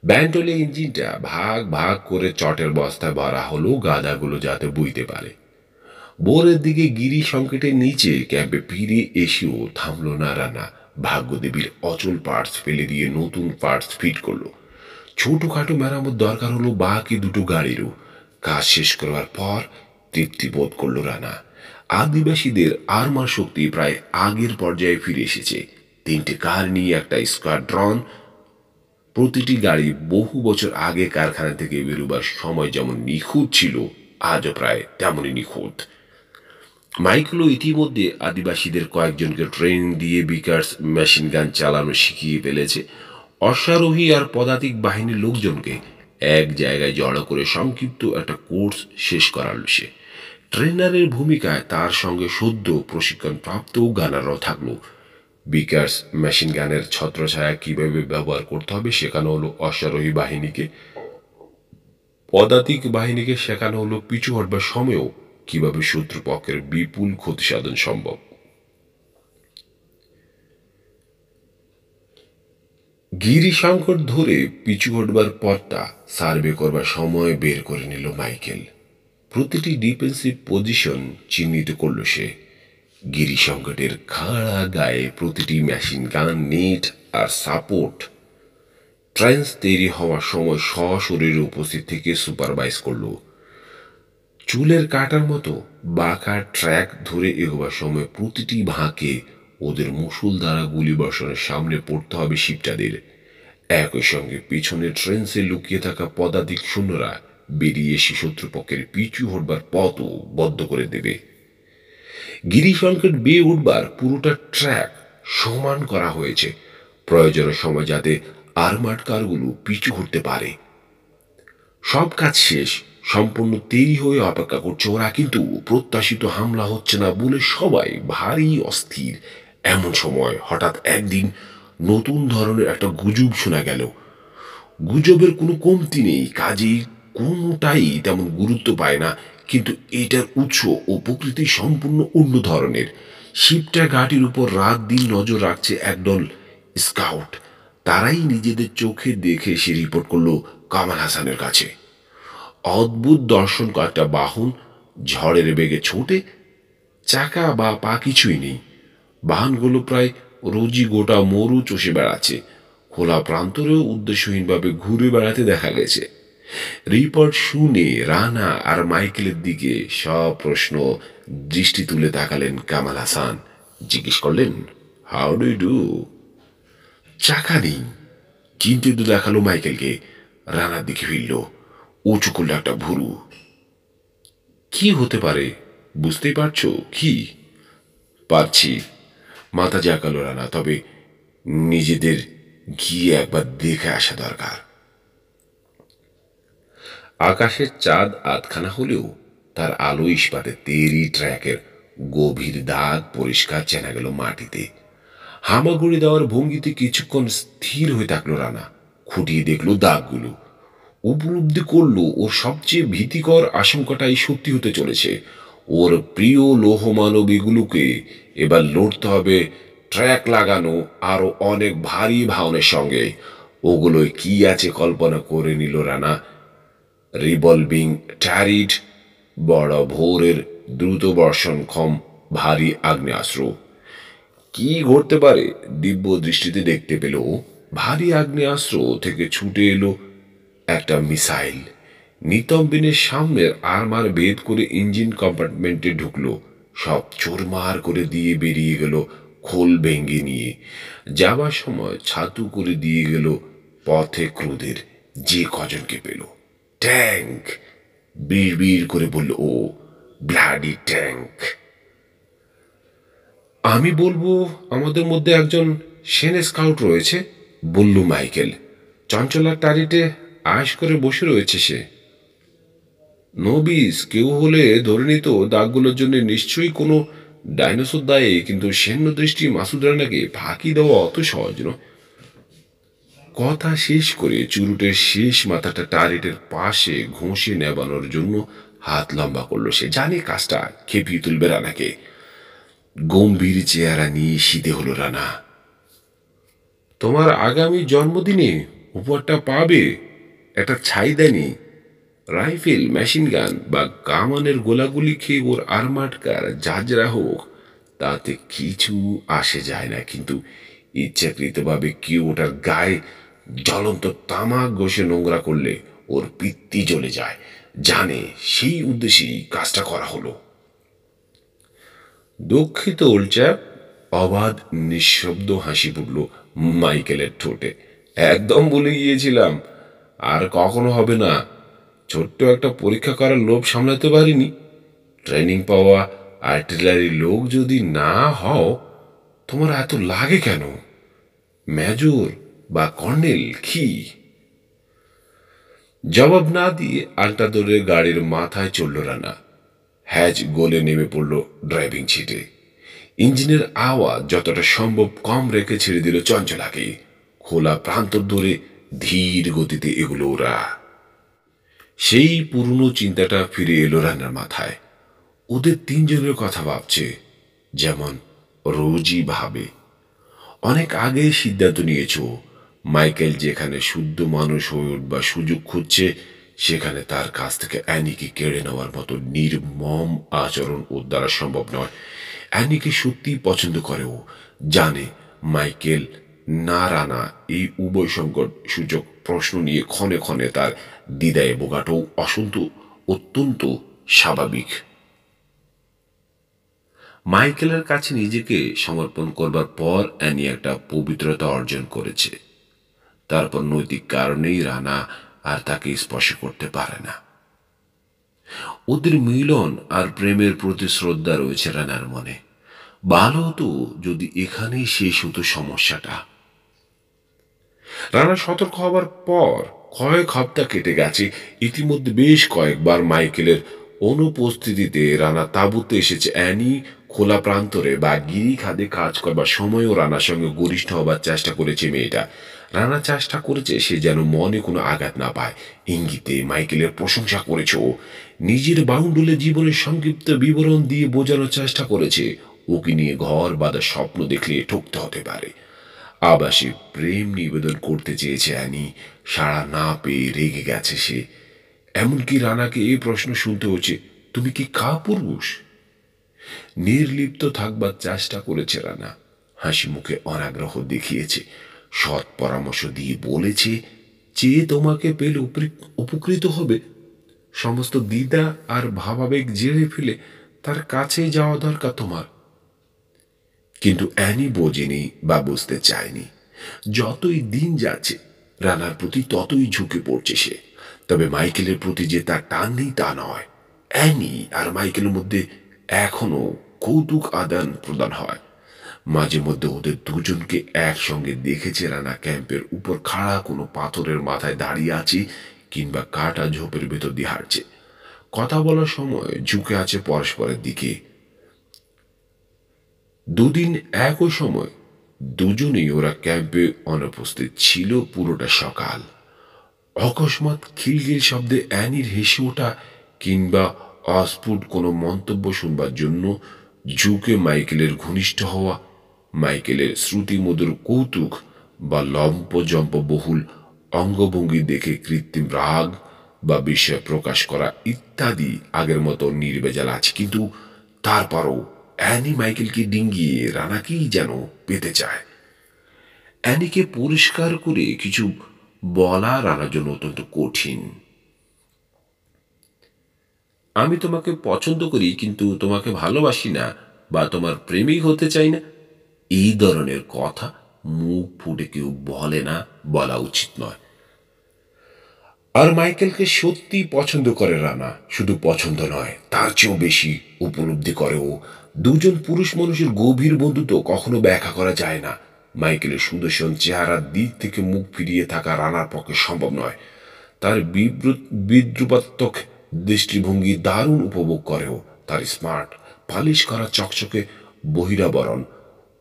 ব্যান্টলে ইঞ্জিনটা ভাগ ভাগ করে চটের বস্তায় ভরা হলো, গাদাগুলো যাতে বইতে পারে। ভোরের দিকে গিরি সংকেটের নিচে ক্যাম্পে ফিরে এসেও থামল না রানা। ভাগ্যদেবীর অচল পার্টস ফেলে দিয়ে নতুন পার্টস ফিট করলো। ছোটখাটো মেরামত দরকার হলো বাকি দুটো গাড়িরও। কাজ শেষ করবার পর তৃপ্তি বোধ করল রানা। আদিবাসীদের আর্মার শক্তি প্রায় আগের পর্যায়ে ফিরে এসেছে। 3টে কার নিয়ে একটা স্কোয়াড্রন, প্রতিটি গাড়ি বহু বছর আগে কারখানা থেকে বেরোবার সময় যেমন নিখুঁত ছিল, আজও প্রায় তেমনই নিখুঁত। মাইকেলও ইতিমধ্যে আদিবাসীদের কয়েকজনকে ট্রেনিং দিয়ে বিকার্স মেশিন গান চালানো শিখিয়ে ফেলেছে। অশ্বারোহী আর পদাতিক বাহিনীর লোকজনকে এক জায়গায় জড়ো করে সংক্ষিপ্ত একটা কোর্স শেষ করালো সে। ট্রেনারের ভূমিকায় তার সঙ্গে সদ্য প্রশিক্ষণপ্রাপ্ত গানারও থাকলো। বিকার্স মেশিন গানের ছত্রছায়া কিভাবে ব্যবহার করতে হবে শেখানো হলো অশ্বারোহী বাহিনীকে। পদাতিক বাহিনীকে শেখানো হলো পিছু হটবার সময়ও কিভাবে শত্রুপক্ষের বিপুল ক্ষতি সাধন সম্ভব। গিরি সংকট ধরে পিছু হটবার পথটা সার্ভে করবার সময় বের করে নিল মাইকেল। প্রতিটি ডিফেন্সিভ পজিশন চিহ্নিত করল সে। গিরি সংকটের খাড়া গায়ে প্রতিটি মেশিন গান, নেট আর সাপোর্ট ট্রেন্স তৈরি হওয়ার সময় সশরীরে উপস্থিত থেকে সুপারভাইজ করল। চুলের কাটার মতো বাঁকা ট্র্যাক ধরে এগোবার সময় প্রতিটি ভাঁকে ওদের মুসুল দ্বারা গুলি বর্ষণের সামনে পড়তে হবে শিপটাদের। একই সঙ্গে পিছনে ট্রেন্সে লুকিয়ে থাকা পদাতিক সৈন্যরা বেরিয়ে এসে শত্রুপক্ষের পিছু হটবার পথও বদ্ধ করে দেবে। গিরি সংকট বেয়ে উঠবার পুরোটা ট্র্যাক সমান করা হয়েছে, প্রয়োজনের সময় যাতে আর্মার্ড কারগুলো পিছু হটতে পারে। সব কাজ শেষ, সম্পূর্ণ তৈরি হয়ে অপেক্ষা করছে ওরা, কিন্তু প্রত্যাশিত হামলা হচ্ছে না বলে সবাই ভারী অস্থির। এমন সময় হঠাৎ একদিন নতুন ধরনের একটা গুজব শোনা গেল। গুজবের কোনো কমতি নেই, কাজেই কোনোটাই তেমন গুরুত্ব পায় না, কিন্তু এটার উৎস ও প্রকৃতি সম্পূর্ণ অন্য ধরনের। শিপটা ঘাটির উপর রাত দিন নজর রাখছে একদল স্কাউট। তারাই নিজেদের চোখে দেখে সে রিপোর্ট করলো কামাল হাসানের কাছে। অদ্ভুত দর্শন, কয়েকটা বাহন ঝড়ের বেগে ছোটে, চাকা বা পা কিছুই নেই। বাহনগুলো প্রায় রোজই গোটা মরু চষে বেড়াচ্ছে। খোলা প্রান্তরেও উদ্দেশ্যহীনভাবে ঘুরে বেড়াতে দেখা গেছে। রিপোর্ট শুনে রানা আর মাইকেলের দিকে সপ্রশ্ন দৃষ্টি তুলে তাকালেন কামাল হাসান। জিজ্ঞেস করলেন, হাউ ডু ইউ ডু? চাকা নেই, চিন্তিত দেখালো মাইকেলকে। রানার দিকে ফিরল, উঁচু করলো একটা ভুরু। কি হতে পারে বুঝতেই পারছো কি? পারছি, মাথা জাগালো রানা। তবে নিজেদের গিয়ে একবার দেখে আসা দরকার। আকাশের চাঁদ আধখানা হলেও তার আলো ইস্পাতের তৈরি ট্র্যাকের গভীর দাগ পরিষ্কার চেনা গেল মাটিতে। হামাগুড়ি দেওয়ার ভঙ্গিতে কিছুক্ষণ স্থির হয়ে থাকলো রানা। খুঁটিয়ে দেখলো দাগগুলো। উপলব্ধি করলো ওর সবচেয়ে ভীতিকর আশঙ্কাটাই সত্যি হতে চলেছে। ওর প্রিয় লৌহমানব এগুলোকে এবার লড়তে হবে ট্র্যাক লাগানো আরো অনেক ভারী ভাওনের সঙ্গে। ওগুলোয় কি আছে কল্পনা করে নিল রানা। রিভলভিং ট্যারিড, বড় ভোরের দ্রুত বর্ষণক্ষম ভারী আগ্নেয়াস্ত্র। কি ঘটতে পারে দিব্য দৃষ্টিতে দেখতে পেল। ভারী আগ্নেয়াস্ত্র থেকে ছুটে এলো একটা মিসাইল। নিতম্বিনের সামনের আর্মার ভেদ করে ইঞ্জিন কম্পার্টমেন্টে ঢুকলো। সব চোরমার করে দিয়ে বেরিয়ে গেল খোল ভেঙ্গে নিয়ে। যাবার সময় ছাতু করে দিয়ে গেল পথে ক্রুদের যে কজনকে পেল। ট্যাঙ্ক, বিড় করে বলল ও, ব্লাডি ট্যাঙ্ক। আমি বলবো আমাদের মধ্যে একজন সেন স্কাউট রয়েছে, বলল মাইকেল। চঞ্চলার টারিতে আয়েশ করে বসে রয়েছে সে। নবিস কেউ হলে ধরে নিত দাগগুলোর জন্য নিশ্চয়ই কোনো ডাইনোসর দায়ী, কিন্তু সেন্য দৃষ্টি মাসুদ রানাকে ফাঁকি দেওয়া অত সহজ নয়। কথা শেষ করে চুরুটের শেষ মাথাটা টারেটের পাশে ঘষে নেবানোর জন্য হাত লম্বা করলো সে। জানে কাজটা খেপিয়ে তুলবে রানাকে। গম্ভীর চেহারা নিয়ে শীতে হলো রানা। তোমার আগামী জন্মদিনে উপহারটা পাবে একটা ছাইদানি রাইফেল, মেশিন গান বা কামানের গোলাগুলি খেয়ে ওর আর্মার্ড কার জাজরা হোক, তাতে কিছু আসে যায় না, কিন্তু ইচ্ছাকৃতভাবে কেউ ওটার গায়ে জ্বলন্ত তামাক ঘষে নোংরা করলে ওর পিত্তি জ্বলে যায়। জানে সেই উদ্দেশ্যেই কাজটা করা হলো। দুঃখিত ওলচ্যাপ। অবাধ নিঃশব্দ হাসি ফুটল মাইকেলের ঠোঁটে। একদম ভুলে গিয়েছিলাম, আর কখনো হবে না। ছোট্ট একটা পরীক্ষা করার লোভ সামলাতে পারিনি। ট্রেনিং পাওয়া আর্টিলারি লোক যদি না হও, তোমার এত লাগে কেন? মেজর বা কর্নেল কি? জবাব না দিয়ে আলটা দৌড়ে গাড়ির মাথায় চলল রানা। হ্যাজ গোলে নেমে পড়ল ড্রাইভিং সিটে। ইঞ্জিনের আওয়াজ যতটা সম্ভব কম রেখে ছেড়ে দিল চঞ্চলাকে। খোলা প্রান্তর ধরে ধীর গতিতে এগুলো ওরা। সেই পুরনো চিন্তাটা ফিরে এলো রানার মাথায়। ওদের তিনজনের কথা ভাবছে, যেমন রোজই ভাবে। অনেক আগে সিদ্ধান্ত নিয়েছ মাইকেল যেখানে শুদ্ধ মানুষ হয়ে উঠবার সুযোগ খুঁজছে, সেখানে তার কাছ থেকে অ্যানিকে কেড়ে নেওয়ার মতো নির্মম আচরণ ওর দ্বারা সম্ভব নয়। অ্যানিকে সত্যিই পছন্দ করে ও। জানে মাইকেল না রানা এই উভয় সংকট সূচক প্রশ্ন নিয়ে ক্ষণে ক্ষণে তার দ্বিধায় বোগাটো অত্যন্ত স্বাভাবিক। মাইকেলের কাছে নিজেকে সমর্পণ করবার পর অ্যানি একটা পবিত্রতা অর্জন করেছে। তারপর নৈতিক কারণেই রানা আর তাকে স্পর্শ করতে পারে না। ওদের মিলন আর প্রেমের প্রতি শ্রদ্ধা রয়েছে রানার মনে। ভালো হতো যদি এখানেই শেষ হতো সমস্যাটা। রানা সতর্ক হবার পর কয়েক হপ্তাহ কেটে গেছে। ইতিমধ্যে বেশ কয়েকবার মাইকেলের অনুপস্থিতিতে রানা তাঁবুতে এসেছে। অ্যানি খোলা প্রান্তরে বা গিরিখাদে কাজ করবার সময়ও রানার সঙ্গে ঘনিষ্ঠ হবার চেষ্টা করেছে মেয়েটা। রানা চেষ্টা করেছে সে যেন মনে কোনো আঘাত না পায়। ইঙ্গিতে মাইকেলের প্রশংসা করেছে ও। নিজের বাউন্ডুলে জীবনের সংক্ষিপ্ত বিবরণ দিয়ে বোঝানোর চেষ্টা করেছে ওকে নিয়ে ঘর বাঁধা স্বপ্ন দেখলে ঠকতে হতে পারে। আবাসে প্রেম নিবেদন করতে চেয়েছে অ্যানি, সাড়া না পেয়ে রেগে গেছে সে। এমনকি রানাকে এই প্রশ্ন শুনতে হচ্ছে, তুমি কি কাপুরুষ? নির্লিপ্ত থাকবার চেষ্টা করেছে রানা, হাসি মুখে অনাগ্রহ দেখিয়েছে, সৎ পরামর্শ দিয়ে বলেছে যে তোমাকে পেলে উপকৃত হবে। সমস্ত দ্বিধা আর ভাবাবেগ জেরে ফেলে তার কাছেই যাওয়া দরকার তোমার। কিন্তু অ্যানি বোঝেনি বা বুঝতে চায়নি। যতই দিন যাচ্ছে রানার প্রতি ততই ঝুঁকে পড়ছে সে। তবে মাইকেলের প্রতি যে তার টান নেই তা নয়। অ্যানি আর মাইকেলের মধ্যে এখনো কৌতুক আদান প্রদান হয়। মাঝে মধ্যে ওদের দুজনকে একসঙ্গে দেখেছে রানা ক্যাম্পের উপর খাড়া কোনো পাথরের মাথায় দাঁড়িয়ে আছে কিংবা কাটা ঝোপের ভেতর দিয়ে হাঁটছে। কথা বলার সময় ঝুঁকে আছে পরস্পরের দিকে। দুদিন একই সময় দুজনেই ওরা ক্যাম্পে অনুপস্থিত ছিল পুরোটা সকাল। অকস্মাৎ খিলখিল শব্দে অ্যানির হেসে ওঠা কিংবা অস্ফুট কোনো মন্তব্য শুনবার জন্য ঝুঁকে মাইকেলের ঘনিষ্ঠ হওয়া, মাইকেলের শ্রুতিমধুর কৌতুক বা লম্পজম্প বহুল অঙ্গভঙ্গি দেখে কৃত্রিম রাগ বা বিস্ময় প্রকাশ করা ইত্যাদি আগের মতো নির্ভেজাল আছে। কিন্তু তারপরও অ্যানি মাইকেলকে ডিঙ্গিয়ে রানাকেই যেন পেতে চায়। অ্যানিকে পরিষ্কার করে কিছু বলা রানার জন্য অত্যন্ত কঠিন। আমি তোমাকে পছন্দ করি কিন্তু তোমাকে ভালোবাসি না বা তোমার প্রেমিক হতে চাই না, এই ধরনের কথা মুখ ফুটে কেউ বলে না, বলা উচিত নয়। আর মাইকেলকে সত্যি পছন্দ করে রানা। শুধু পছন্দ নয়, তার চেয়েও বেশি উপলব্ধি করে ও। দুজন পুরুষ মানুষের গভীর বন্ধুত্ব কখনো ব্যাখ্যা করা যায় না। মাইকেলের সুদর্শন চেহারার দিক থেকে মুখ ফিরিয়ে থাকা রানার পক্ষে সম্ভব নয়। তার বিদ্রুপাত্মক দৃষ্টিভঙ্গি দারুণ উপভোগ করেও। তার স্মার্ট পালিশ করা চকচকে বহিরাবরণ,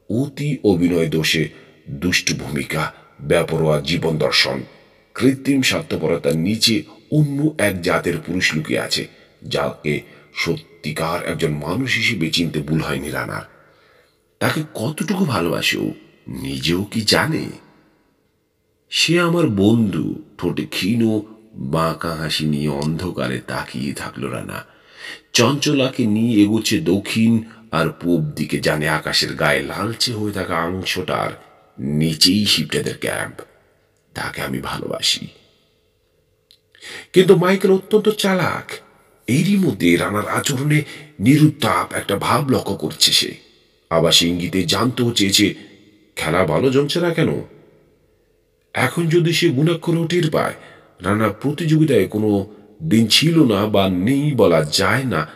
অতি অভিনয় দোষে দুষ্ট ভূমিকা, বেপরোয়া জীবন দর্শন, কৃত্রিম স্বার্থপরতার নিচে অন্য এক জাতের পুরুষ লুকিয়ে আছে, যাকে সত্যিকার একজন মানুষ হিসেবে চিনতে ভুল হয়নি রানার। তাকে কতটুকু ভালোবাসে ও নিজেও কি জানে? সে আমার বন্ধু। ঠোঁটে ক্ষীণ বাঁকা হাসি নিয়ে অন্ধকারে তাকিয়ে থাকলো রানা। চঞ্চলাকে নিয়ে এগোচ্ছে দক্ষিণ আর পূব দিকে, জানে আকাশের গায়ে লালচে হয়ে থাকা অংশটার নিচেই শিবটাদের ক্যাম্প। তাকে আমি ভালোবাসি। কিন্তু মাইকেল অত্যন্ত চালাক। এরই মধ্যে রানার আচরণে নিরুত্তাপ একটা ভাব লক্ষ্য করছে সে। আবার সে ইঙ্গিতে জানতেও চেয়েছে খেলা ভালো জমছে না কেন। এখন যদি সে গুণাক্ষরেও টের পায় রানা প্রতিযোগিতায় কোনো দিন ছিল না বা নেই বলা যায় না,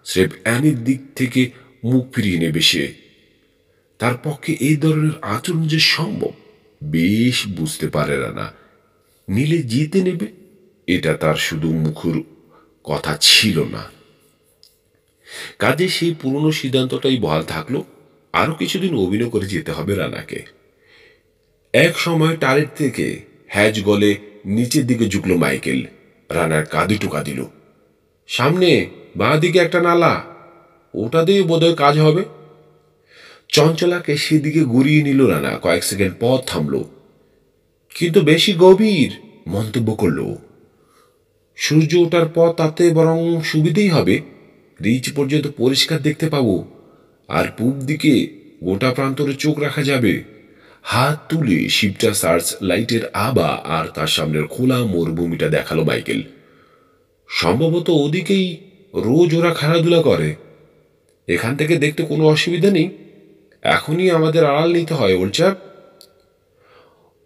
স্রেফ অ্যানির দিক থেকে মুখ ফিরিয়ে নেবে সে। তার পক্ষে এই ধরনের আচরণ যে সম্ভব বেশ বুঝতে পারে রানা। নিলে জিতে নেবে, এটা তার শুধু মুখের কথা ছিল না। কাজে সেই পুরনো সিদ্ধান্তটাই বহাল থাকলো। আরো কিছুদিন অভিনয় করে যেতে হবে রানাকে। এক সময় টারের থেকে হ্যাজ গলে নিচের দিকে ঝুঁকলো মাইকেল। রানার কাঁধে টোকা দিল। সামনে বাঁ দিকে একটা নালা, ওটা দিয়ে বোধহয় কাজ হবে। চঞ্চলাকে সেদিকে ঘুরিয়ে নিল রানা। কয়েক সেকেন্ড পর থামল। কিন্তু বেশি গভীর, মন্তব্য করল। সূর্য ওঠার পর তাতে বরং সুবিধেই হবে, রিচ পর্যন্ত পরিষ্কার দেখতে পাবো, আর পূব দিকে গোটা প্রান্তরে চোখ রাখা যাবে। হাত তুলে শিবটা সার্চ লাইটের আবা আর তার সামনের খোলা মরুভূমিটা দেখালো মাইকেল। সম্ভবত ওদিকেই রোজ ওরা খেলাধুলা করে। এখান থেকে দেখতে কোনো অসুবিধা নেই। এখনই আমাদের আড়াল নিতে হয় ওলচাপ।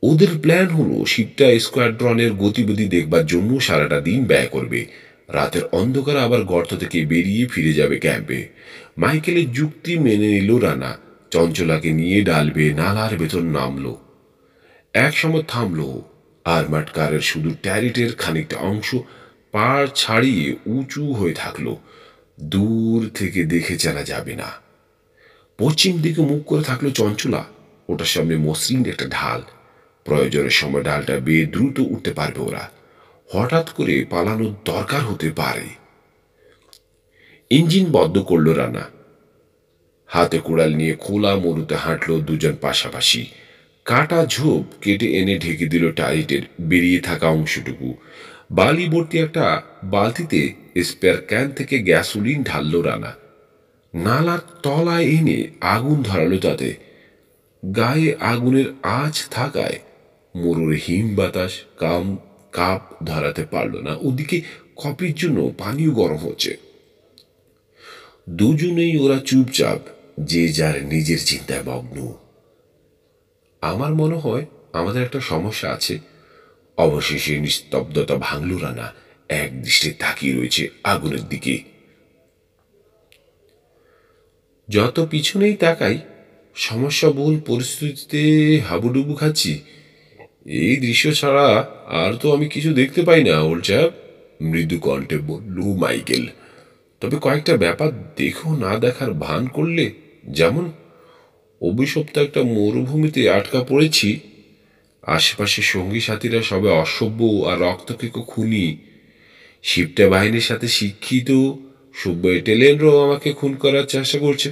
ওদের প্ল্যান হলো শিবটা স্কোয়াড্রনের গতিবিধি দেখবার জন্য সারাটা দিন ব্যয় করবে। রাতের অন্ধকারে আবার গর্ত থেকে বেরিয়ে ফিরে যাবে ক্যাম্পে। মাইকেলের যুক্তি মেনে নিল রানা। চঞ্চলাকে নিয়ে ডাল বেয়ে নালার ভেতর নামলো। এক সময় থামলো, আর্মার্ড কারের শুধু ট্যারিটের খানিকটা অংশ পাড় ছাড়িয়ে উঁচু হয়ে থাকলো। দূর থেকে দেখে জানা যাবে না। পশ্চিম দিকে মুখ করে থাকলো চঞ্চলা। ওটার সামনে মসৃণ একটা ঢাল। প্রয়োজনের সময় ডালটা বেয়ে দ্রুত উঠতে পারবে ওরা। হঠাৎ করে পালানোর দরকার হতে পারে। ইঞ্জিন বন্ধ করলো রানা। হাতে কুড়াল নিয়ে খোলা মরুতে হাঁটলো দুজন পাশাপাশি। কাটা ঝোপ কেটে এনে ঢেকে দিল টাইটের বেরিয়ে থাকা অংশটুকু। বালি ভর্তি একটা বালতিতে স্পেয়ার ক্যান থেকে গ্যাসোলিন ঢাললো রানা। নালার তলায় এনে আগুন ধরালো তাতে। গায়ে আগুনের আঁচ থাকায় মরুর হিম বাতাস কাপ ধরাতে পারল না। ওদিকে কফির জন্য পানিও গরম হচ্ছে। দুজনেই ওরা চুপচাপ, যে যার নিজের চিন্তায় মগ্ন। আমার মনে হয় আমাদের একটা সমস্যা আছে। অবশেষে নিস্তব্ধতা ভাঙল রানা। এক দৃষ্টে তাকিয়ে রয়েছে আগুনের দিকে। যত পিছনেই তাকাই সমস্যাবহুল পরিস্থিতিতে হাবুডুবু খাচ্ছি। এই দৃশ্য ছাড়া আর তো আমি কিছু দেখতে পাই না ওল্ড চ্যাপ, মৃদু কণ্ঠে বলল মাইকেল। তবে কয়েকটা ব্যাপার দেখো না দেখার ভান করলে, যেমন অভিশপ্ত একটা মরুভূমিতে আটকা পড়েছি। আশেপাশে সঙ্গী সাথীরা সবে অসভ্য আর রক্তকেক খুনি। শিপটা বাহিনীর সাথে শিক্ষিত সভ্য ইটালিয়ানরাও আমাকে খুন করার চেষ্টা করছে।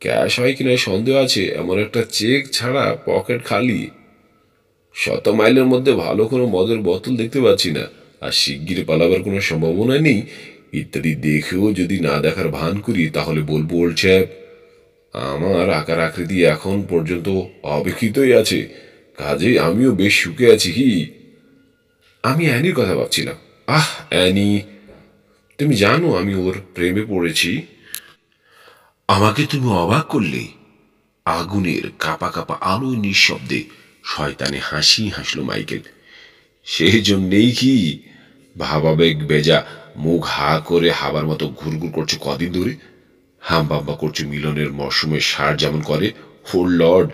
ক্যাশ হয় কিনা সন্দেহ আছে। এমন একটা চেক ছাড়া পকেট খালি। 100 মাইলের মধ্যে ভালো কোনো মদের বোতল দেখতে পাচ্ছি না। আর শিগগির পালাবার কোনো সম্ভাবনা নেই ইত্যাদি দেখেও যদি না দেখার ভান করি তাহলে বলবো ওল্ড চ্যাপ, আমার আকার আকৃতি এখন পর্যন্ত অবিকৃতই আছে। কাজেই আমিও বেশ সুখে আছি। কি আমি অ্যানির কথা ভাবছিলাম। আহ অ্যানি, তুমি জানো আমি ওর প্রেমে পড়েছি। আমাকে তুমি অবাক করলে। আগুনের কাপা কাপা আলো নিঃশব্দে শয়তানে হাসি হাসলো মাইকেল। সেই জন্যেই কি ভাবাবেগ বেজা মুখ হা করে হাবার মতো ঘুরঘুর করছে কদিন ধরে। হাম্বাম্বা করছে মিলনের মরশুমে সার যেমন করে। ও লর্ড,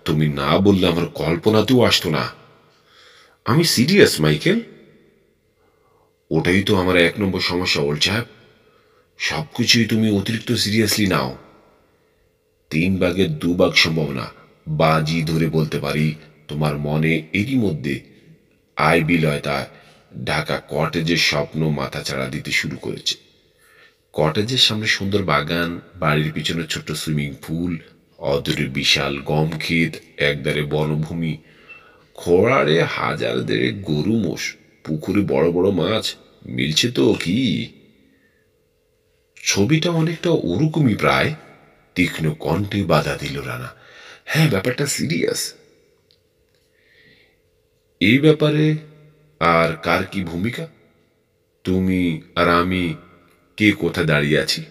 তুমি না বললে আমার কল্পনাতেও আসতো না। আমি সিরিয়াস মাইকেল। ওটাই তো আমার 1 নম্বর সমস্যা ওল্ড চ্যাপ। সবকিছুই তুমি অতিরিক্ত সিরিয়াসলি নাও। 3 ভাগের 2 ভাগ সম্ভাবনা বাজি ধরে বলতে পারি তোমার মনে এরই মধ্যে আইবিলয়তা ঢাকা কটেজের স্বপ্ন মাথাচাড়া দিতে শুরু করেছে। কটেজের সামনে সুন্দর বাগান, বাড়ির পিছনে ছোট্ট সুইমিং পুল, অদূরে বিশাল গম ক্ষেত, একদারে বনভূমি, খোঁড়ারে 1000 গরু মোষ, পুকুরে বড় বড় মাছ। মিলছে তো কি? ছবিটা অনেকটা ওরকমই প্রায়। তীক্ষ্ণ কণ্ঠে বাধা দিল রানা। হ্যাঁ, ব্যাপারটা সিরিয়াস। এই ব্যাপারে আর কার কি ভূমিকা? তুমি আর আমি কে কোথায় দাঁড়িয়ে আছি?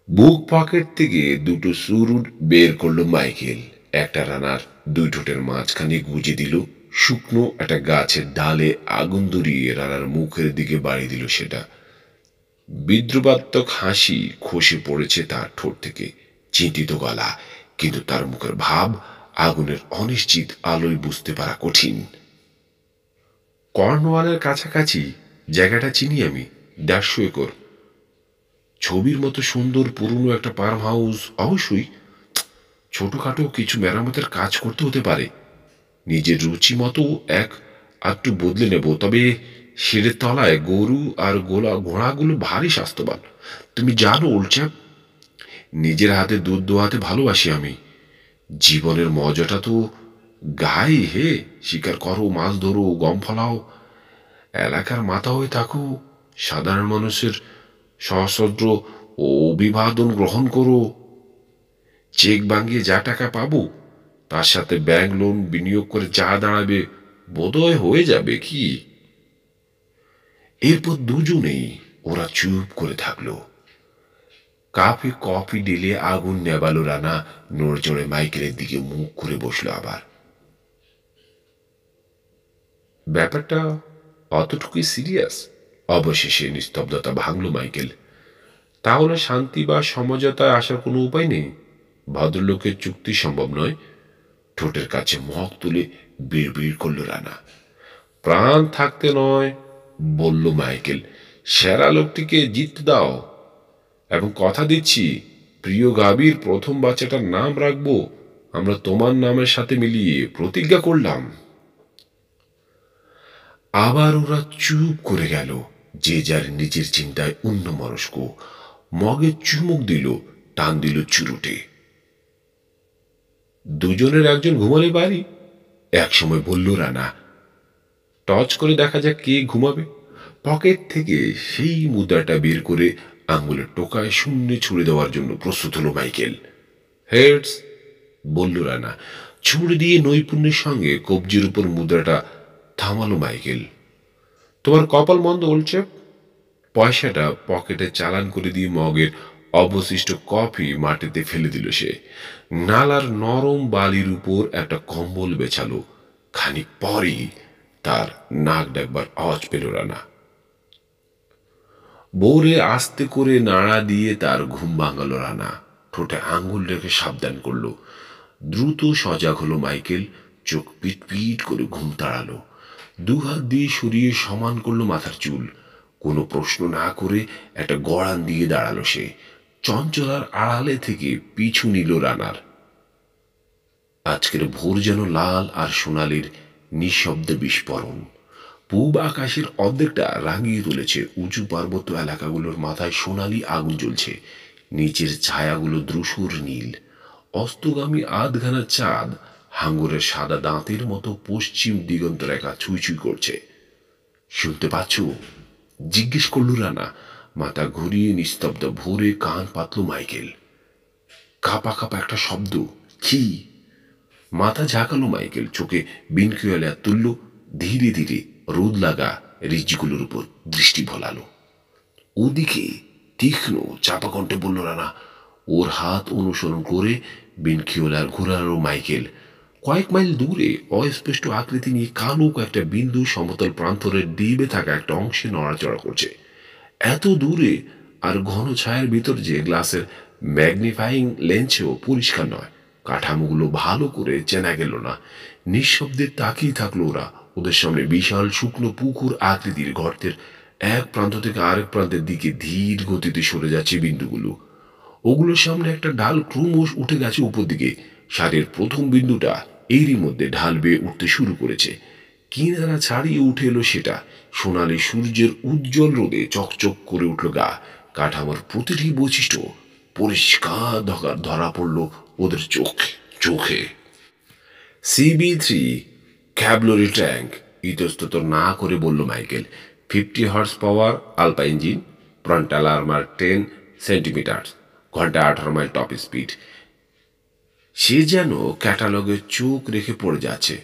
বুক পকেট থেকে 2টো সুরুট বের করলো মাইকেল। একটা রানার 2 ঠোঁটের মাঝখানে গুজে দিল। শুকনো একটা গাছের ডালে আগুন ধরিয়ে রানার মুখের দিকে বাড়িয়ে দিল সেটা। বিদ্রুপাত্মক হাসি খসে পড়েছে তার ঠোঁট থেকে। চিন্তিত গলা, কিন্তু তার মুখের ভাব আগুনের অনিশ্চিত আলোয় বুঝতে পারা কঠিন। কর্নওয়ালের কাছাকাছি জায়গাটা চিনি আমি। 150 একর। ছবির মতো সুন্দর পুরনো একটা ফার্ম হাউস। অবশ্যই ছোটখাটো কিছু মেরামতের কাজ করতে হতে পারে। নিজের রুচি মতো এক আধটু বদলে নেব। তবে শেডের তলায় গরু আর ঘোড়াগুলো ভারী স্বাস্থ্যবান। তুমি জানো ওল্ড চ্যাপ, নিজের হাতে দুধ দোয়াতে ভালোবাসি আমি। জীবনের মজাটা তো গায়ে। হে, শিকার করো, মাছ ধরো, গম ফলাও, এলাকার মাথা হয়ে থাকো, সাধারণ মানুষের সহস্র ও অভিবাদন গ্রহণ করো। চেক ভাঙিয়ে যা টাকা পাবো তার সাথে ব্যাংক লোন বিনিয়োগ করে যা দাঁড়াবে বোধহয় হয়ে যাবে। কি? এরপর দুজনেই ওরা চুপ করে থাকলো। কাপে কফি ঢেলে আগুন নেবালো রানা। নড়ে চড়ে মাইকেলের দিকে মুখ করে বসলো আবার। ব্যাপারটা অতটুকুই সিরিয়াস? অবশেষে নিস্তব্ধতা ভাঙল মাইকেল। তাহলে শান্তি বা সমঝোতায় আসার কোনো উপায় নেই? ভদ্রলোকের চুক্তি সম্ভব নয়? ঠোঁটের কাছে মহক তুলে বিড়বিড় করল রানা। প্রাণ থাকতে নয়, বলল মাইকেল, সেরা লোকটিকে জিততে দাও, এবং কথা দিচ্ছি প্রিয় গাভীর প্রথম বাচ্চাটার নাম রাখবো আমরা তোমার নামের সাথে মিলিয়ে, প্রতিজ্ঞা করলাম। আবার ওরা চুপ করে গেল, যে যার নিজের চিন্তায় অন্যমনস্ক। মগে চুমুক দিল, টান দিল চুরুটে। দুজনের একজন ঘুমালে বাড়ি, একসময় বলল রানা। টর্চ করে দেখা যাক কে ঘুমাবে। পকেট থেকে সেই মুদ্রাটা বের করে আঙ্গুলের টোকায় শূন্যে ছুড়ে দেওয়ার জন্য প্রস্তুত হলো মাইকেল। হেডস, বলল রানা। ছুড়ে দিয়ে নৈপুণ্যের সঙ্গে কবজির উপর মুদ্রাটা থামালো মাইকেল। তোমার কপাল মন্দ বলছে। পয়সাটা পকেটে চালান করে দিয়ে মগের অবশিষ্ট কফি মাটিতে ফেলে দিল সে। নালার নরম বালির উপর একটা কম্বল বেছালো। খানিক পরই তার নাক ডাকবার আওয়াজ পেল রানা। বৌরে আস্তে করে নাড়া দিয়ে তার ঘুম ভাঙালো রানা। ঠোঁটে আঙ্গুল রেখে সাবধান করলো। দ্রুত সজাগ হলো মাইকেল। চোখ পিট পিট করে ঘুম তাড়ালো। দুহাত দিয়ে সরিয়ে সমান করলো মাথার চুল। কোনো প্রশ্ন না করে একটা গড়ান দিয়ে দাঁড়ালো সে। চঞ্চলার আড়ালে থেকে পিছু নিল রানার। আজকের ভোর যেন লাল আর সোনালির নিঃশব্দ বিস্ফোরণ। পূব আকাশের অর্ধেকটা রাঙিয়ে তুলেছে। উঁচু পার্বত্য এলাকাগুলোর মাথায় সোনালি আগুন জ্বলছে। নিচের ছায়াগুলো ধূসর নীল। অস্তগামী আধখানা চাঁদ হাঙ্গরের সাদা দাঁতের মতো পশ্চিম দিগন্ত রেখা ছুঁই ছুঁই করছে। শুনতে পাচ্ছ? জিজ্ঞেস করল রানা। মাথা ঘুরিয়ে নিস্তব্ধ ভোরে কান পাতল মাইকেল। কাপা কাপা একটা শব্দ। কি? মাথা ঝাঁকালো মাইকেল। চোখে বিনকিওয়ালা তুলল। ধীরে ধীরে রোদ লাগা রিজগুলোর উপর দৃষ্টি ভোলালো। ওদিকে তীক্ষ্ণ চাপা কণ্ঠে বলল রানা। ওর হাত অনুসরণ করে বিনকিওলার ঘোরালো মাইকেল। কয়েক মাইল দূরে অস্পষ্ট আকৃতি নিয়ে কালো একটা বিন্দু সমতল প্রান্তরের ডিবে থাকা একটা অংশে নড়াচড়া করছে। এত দূরে আর ঘন ছায়ার ভিতর যে গ্লাসের ম্যাগনিফাইং লেন্সেও পরিষ্কার নয়। কাঠামোগুলো ভালো করে চেনা গেল না। নিঃশব্দে তাকিয়ে থাকলো ওরা। ওদের সামনে বিশাল শুকনো পুকুর আকৃতির গর্তের এক প্রান্ত থেকে আরেক প্রান্তের দিকে ধীর গতিতে সরে যাচ্ছে বিন্দুগুলো। ওগুলোর সামনে একটা ডাল ক্রমশ উঠে গেছে উপর দিকে। সারের প্রথম বিন্দুটা এরই মধ্যে ঢাল বেয়ে উঠতে শুরু করেছে। কিনারা ছাড়িয়ে উঠে এলো সেটা। সোনালি সূর্যের উজ্জ্বল রোদে চকচক করে উঠল গা। কাঠামোর প্রতিটি বৈশিষ্ট্য পরিষ্কার ধরা পড়ল ওদের চোখে। CB3 ক্যাবলরি ট্যাঙ্ক, ইতস্তত না করে বলল মাইকেল। 50 হর্স পাওয়ার আলপা ইঞ্জিন, ফ্রন্টাল আর্মার 10 সেন্টিমিটার, ঘন্টায় 18 মাইল টপ স্পিড। সে যেন ক্যাটালগে চোখ রেখে পড়ে যাচ্ছে।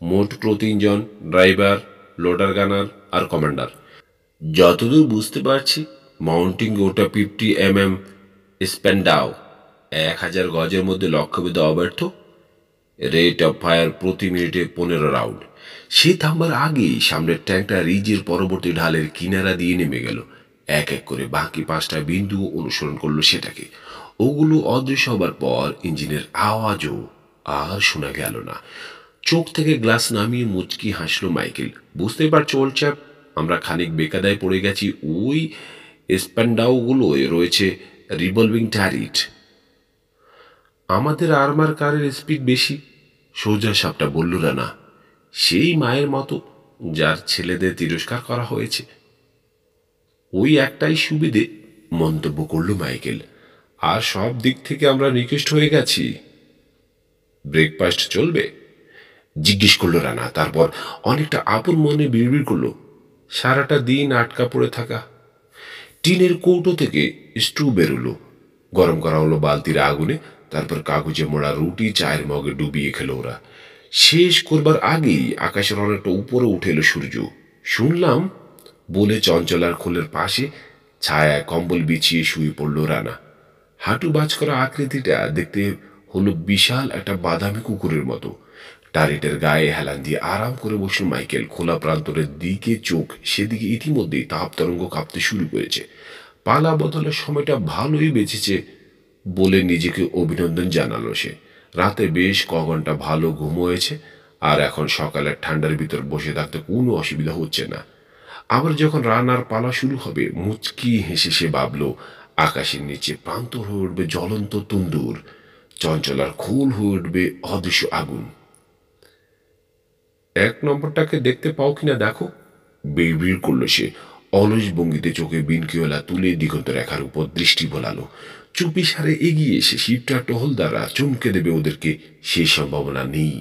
মোট ক্রু 3 জন, ড্রাইভার, লোডার গানার আর কমান্ডার। যতদূর বুঝতে পারছি মাউন্টিং ওটা 50 mm স্প্যান্ডাও, 1000 গজের মধ্যে লক্ষ্যভেদে অব্যর্থ। রেট অফ ফায়ার প্রতি মিনিটে 15 রাউন্ড। সে থামবার আগেই সামনের ট্যাঙ্কটা রিজের পরবর্তী ঢালের কিনারা দিয়ে নেমে গেল। এক এক করে বাকি 5টা বিন্দু অনুসরণ করলো সেটাকে। ওগুলো অদৃশ্য হবার পর ইঞ্জিনের আওয়াজও আর শোনা গেল না। চোখ থেকে গ্লাস নামিয়ে মুচকি হাসলো মাইকেল। বুঝতেই পারছো ওল্ড চ্যাপ, আমরা খানিক বেকাদায় পড়ে গেছি। ওই স্প্যান্ডাউগুলোয় রয়েছে রিভলভিং টারিট। আমাদের আর্মার কারের স্পিড বেশি, সোজা সাপটা বলল রানা। সেই মায়ের মতো যার ছেলেদের তিরস্কার করা হয়েছে। ওই একটাই সুবিধে, মন্তব্য করল মাইকেল। আর সব দিক থেকে আমরা নিকৃষ্ট হয়ে গেছি। ব্রেকফাস্ট চলবে? জিজ্ঞেস করলো রানা। তারপর অনেকটা আপন মনে বিড়বিড় করলো, সারাটা দিন আটকা পড়ে থাকা। টিনের কৌটো থেকে স্ট্রু বেরোলো। গরম করা হলো বালতির আগুনে। তারপর কাগজে মোড়া রুটি চায়ের মগে ডুবিয়ে খেলো ওরা। শেষ করবার আগেই আকাশের অনেকটা উপরে উঠে এলো সূর্য। শুনলাম বলে চঞ্চলার খোলের পাশে ছায়ায় কম্বল বিছিয়ে শুয়ে পড়ল রানা। হাঁটু বাজ করা আকৃতিটা দেখতে হলো বিশাল একটা বাদামি কুকুরের মতো। টারিটের গায়ে হেলান দিয়ে আরাম করে বসল মাইকেল। খোলা প্রান্তরের দিকে চোখ, সেদিকে ইতিমধ্যেই তাপ তরঙ্গ কাঁপতে শুরু করেছে। পালা বদলের সময়টা ভালোই বেঁচেছে বলে নিজেকে অভিনন্দন জানালো সে। রাতে বেশ ক ঘন্টা ভালো ঘুম হয়েছে। আর এখন সকালের ঠান্ডার ভিতর বসে থাকতে কোনো অসুবিধা হচ্ছে না। আবার যখন রান্নার পালা শুরু হবে, মুচকি হেসে সে ভাবল আকাশের নিচে প্রান্তর হয়ে উঠবে জ্বলন্ত তন্দুর, চঞ্চলার খোল হয়ে উঠবে অদৃশ্য আগুন। 1 নম্বরটাকে দেখতে পাও কিনা দেখো, বিড়বিড় করল সে। অলস ভঙ্গিতে চোখে বিনকিওয়ালা তুলে দিগন্ত রেখার উপর দৃষ্টি বোলালো। চুপি সারে এগিয়ে এসে শিবটা টহলদাররা চমকে দেবে ওদেরকে, সেই সম্ভাবনা নেই।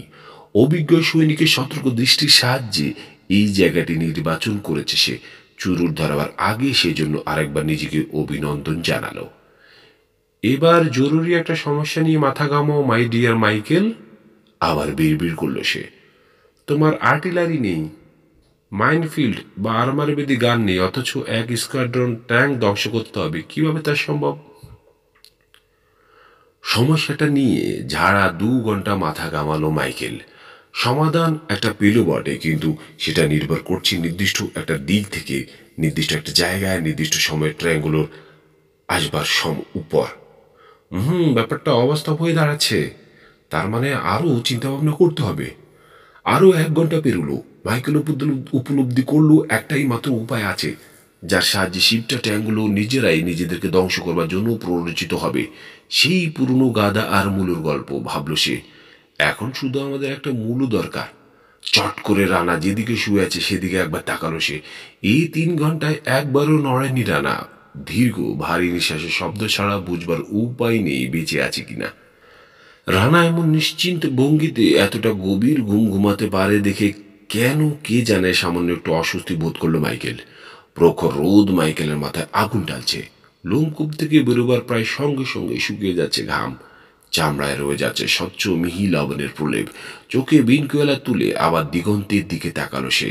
অভিজ্ঞ সৈনিকের সতর্ক দৃষ্টির সাহায্যে এই জায়গাটি নির্বাচন করেছে সে। চুরুট ধরাবার আগে সেজন্য আরেকবার নিজেকে অভিনন্দন জানালো। এবার জরুরি একটা সমস্যা নিয়ে মাথা ঘামাও মাই ডিয়ার মাইকেল, আবার বিড়বিড় করল সে। তোমার আর্টিলারি নেই, মাইনফিল্ড বা আরমারবেদি গান নেই, অথচ 1 স্কোয়াড্রন ট্যাঙ্ক ধ্বংস করতে হবে, কিভাবে তা সম্ভব? সমস্যাটা নিয়ে ঝাড়া 2 ঘন্টা মাথা ঘামালো মাইকেল। সমাধান একটা পেল বটে, কিন্তু সেটা নির্ভর করছে নির্দিষ্ট একটা দিক থেকে, নির্দিষ্ট একটা জায়গায়, নির্দিষ্ট সময়ের ট্রেনগুলোর আসবার উপর। ব্যাপারটা অবাস্তব হয়ে দাঁড়াচ্ছে। তার মানে আরও চিন্তাভাবনা করতে হবে। আরও 1 ঘন্টা পেরোলো। মাইকেল উপলব্ধি করলো একটাই মাত্র উপায় আছে, যার সাহায্যে শিবটা ট্যাঙ্কগুলো নিজেরাই নিজেদেরকে ধ্বংস করবার জন্য প্ররোচিত হবে। সেই পুরনো গাদা আর মূলর গল্প ভাবল সে। এখন শুধু আমাদের একটা মূল দরকার। চট করে রানা যেদিকে শুয়ে আছে সেদিকে একবার তাকালো সে। এই 3 ঘন্টায় একবারও নড়েনি রানা। দীর্ঘ ভারী নিঃশ্বাসের শব্দ ছাড়া বুঝবার উপায় নেই বেঁচে আছে কিনা। রানা এমন নিশ্চিন্ত ভঙ্গিতে এতটা গভীর ঘুম ঘুমাতে পারে দেখে কেন কে জানে সামান্য একটু অস্বস্তি বোধ করলো মাইকেল। প্রখর রোদ মাইকেলের মাথায় আগুন ঢালছে। লোমকূপ থেকে বেরোবার প্রায় সঙ্গে সঙ্গে শুকিয়ে যাচ্ছে ঘাম। চামড়ায় রয়ে যাচ্ছে স্বচ্ছ মিহি লবণের প্রলেপ। চোখে বিনকোয়েলা তুলে আবার দিগন্তের দিকে তাকালো সে।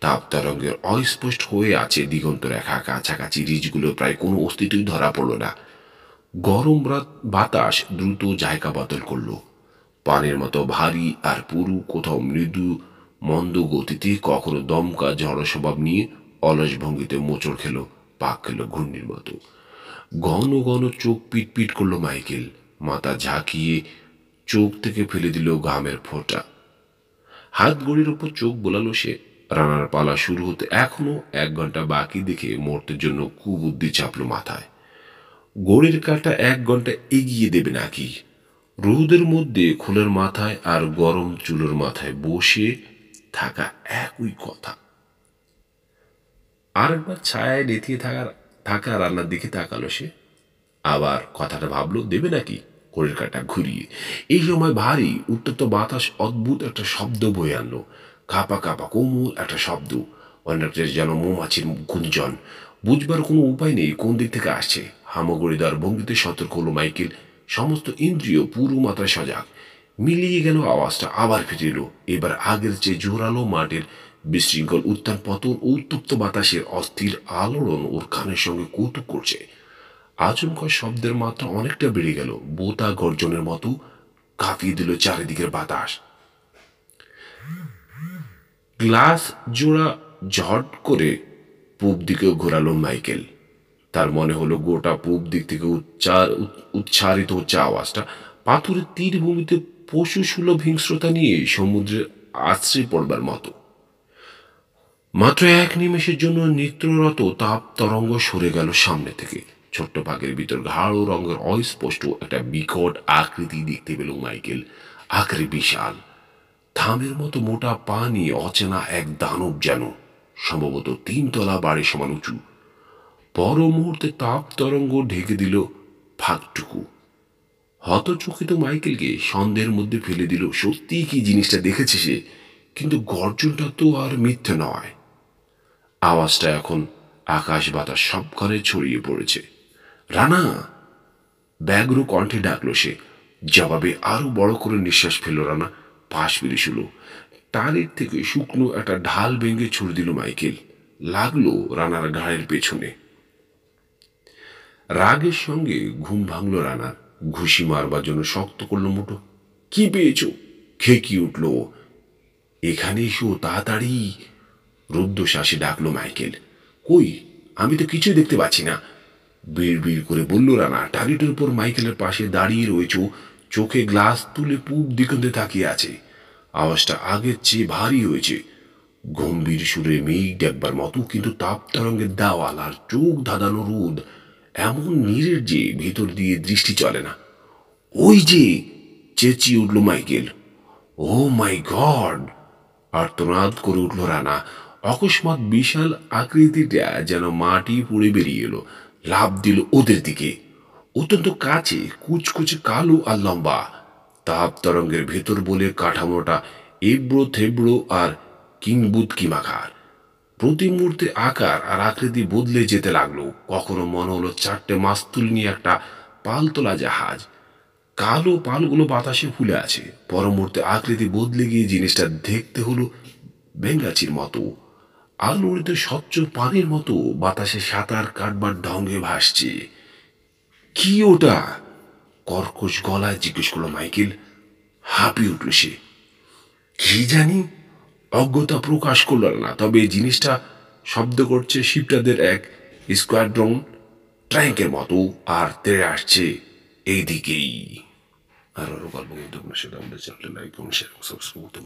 তাপ তরঙ্গের অস্পষ্ট হয়ে আছে দিগন্ত রেখা, কাছাকাছি রিজগুলো প্রায় কোনো অস্তিত্বই ধরা পড়ল না। গরম বাতাস দ্রুত জায়গা বদল করল। পানির মতো ভারী আর পুরু, কোথাও মৃদু মন্দ গতিতে, কখনো দমকা ঝড় স্বভাব নিয়ে অলস ভঙ্গিতে মোচড় খেল, পাক খেল ঘূর্ণির মতো। ঘন ঘন চোখ পিটপিট করলো মাইকেল। মাথা ঝাঁকিয়ে চোখ থেকে ফেলে দিল ঘামের ফোঁটা। হাত ঘড়ির উপর চোখ বোলালো সে। রানার পালা শুরু হতে এখনো 1 ঘন্টা বাকি দেখে মুহূর্তের জন্য কুবুদ্ধি চাপলো মাথায়। ঘড়ির কাঁটা 1 ঘন্টা এগিয়ে দেবে নাকি? রোদের মধ্যে খোলের মাথায় আর গরম চুলোর মাথায় বসে থাকা একই কথা। আরেকবার ছায়ায় নেতিয়ে থাকা রান্নার দিকে তাকালো সে। আবার কথাটা ভাবলো দেবে নাকি ঘড়ির কাঁটা ঘুরিয়ে। এই সময় ভারী উত্তপ্ত বাতাস অদ্ভুত একটা শব্দ বয়ে আনলো। কাঁপা কাঁপা কোমল একটা শব্দ, অনেকটা যেন মৌমাছির গুঞ্জন। বুঝবার কোনো উপায় নেই কোন দিক থেকে আসছে। হামাগুড়ি দেওয়ার ভঙ্গিতে সতর্ক হলো মাইকেল। সমস্ত ইন্দ্রিয় পুরো মাত্রায় সজাগ। মিলিয়ে গেল আওয়াজটা, আবার ফিরে এলো। এবার আগের চেয়ে জোরালো। মাটির বিশৃঙ্খল উত্থান পতন, উত্তপ্ত বাতাসের অস্থির আলোড়ন ওর কানের সঙ্গে কৌতুক করছে। আচমকা শব্দের মাত্রা অনেকটা বেড়ে গেল। বোতা গর্জনের মতো কাঁপিয়ে দিল চারিদিকের বাতাস। গ্লাস জোড়া ঝট করে পূব দিকে ঘোরালো মাইকেল। তার মনে হলো গোটা পূব দিক থেকে উচ্চারিত হচ্ছে আওয়াজটা। পাথরের তীর ভূমিতে পশু সুলভ হিংস্রতা নিয়ে সমুদ্রে আছড়ে পড়বার মতো। মাত্র 1 নিমেষের জন্য নিত্যরত তাপ তরঙ্গ সরে গেল সামনে থেকে। ছোট্ট পাখির ভিতর গাঢ় রঙের অস্পষ্ট একটা বিকট আকৃতি দেখতে পেল মাইকেল। আকারে বিশাল, থামের মতো মোটা পা নিয়ে অচেনা এক দানব, যেন সম্ভবত 3 তলা বাড়ি সমান উঁচু। পর মুহূর্তে তাপ তরঙ্গ ঢেকে দিল ফাঁকটুকু। হতচকিত মাইকেলকে সন্দেহের মধ্যে ফেলে দিল। সত্যিই কি জিনিসটা দেখেছে সে, কিন্তু গর্জনটা তো আর মিথ্যে নয়। আওয়াজটা এখন আকাশ বাতাস সবখানে ছড়িয়ে পড়েছে। রানা! ব্যগ্র কণ্ঠে ডাকলো সে। জবাবে আরো বড় করে নিঃশ্বাস ফেলল রানা। পাশ ফিরে শুলো। টালির থেকে শুকনো একটা ঢাল ভেঙে ছুড়ে দিল মাইকেল। লাগলো রানার ঘাড়ের পেছনে। রাগের সঙ্গে ঘুম ভাঙল রানার। ঘুষি মারবার জন্য শক্ত করলো মুঠো। কি পেয়েছ? খেকিয়ে উঠল। এখানে এসো তাড়াতাড়ি, রুদ্ধশ্বাসে ডাকলো মাইকেল। কই, আমি তো কিছুই দেখতে পাচ্ছি না, বিড় বিড় করে বলল রানা। টালিটার উপর মাইকেলের পাশে দাঁড়িয়ে রয়েছে, চোখে গ্লাস তুলে পূব দিগন্তে তাকিয়ে আছে। আওয়াজটা আগের চেয়ে ভারী হয়েছে, গম্ভীর সুরে মেঘ ডাকবার মতো, কিন্তু তাপ তরঙ্গের দেওয়াল আর চোখ ধাঁধানো রোদ এমন নীরের যে ভেতর দিয়ে দৃষ্টি চলে না। ওই যে, চেঁচিয়ে উঠল মাইকেল। ও মাই গড! আর্তনাদ করে উঠল রানা। অকস্মাৎ বিশাল আকৃতিটা যেন মাটি পুড়ে বেরিয়ে এলো, লাফ দিল ওদের দিকে। অত্যন্ত কাছে, কুচকুচে কালো আর লম্বা, তাপ তরঙ্গের ভেতর বলে কাঠামোটা এবড়ো থেবড়ো আর কিংবুদকিমাকার। প্রতি মুহূর্তে আকার আর আকৃতি বদলে যেতে লাগলো। কখনো মনে হলো চারটে মাস্তুল নিয়ে একটা পালতোলা জাহাজ, কালো পালগুলো বাতাসে ফুলে আছে। পর মুহূর্তে আকৃতি বদলে গিয়ে জিনিসটা দেখতে হলো বেঙ্গাচির মতো, আলোড়িত স্বচ্ছ পানির মতো, বাতাসে সাঁতার কাটবার ঢঙ্গে ভাসছে। কি ওটা? কর্কশ গলায় জিজ্ঞেস করলো মাইকেল। হাঁপিয়ে উঠল সে। কি জানি, অজ্ঞতা প্রকাশ করল না, তবে জিনিসটা শব্দ করছে শিপটাদের এক স্কোয়াড্রন ট্যাঙ্কের মতো, আর তেড়ে আসছে এইদিকেই। আর গল্প কিন্তু আপনার সাথে আমাদের চ্যানেলে লাইক এবং শেয়ার সাবস্ক্রাইব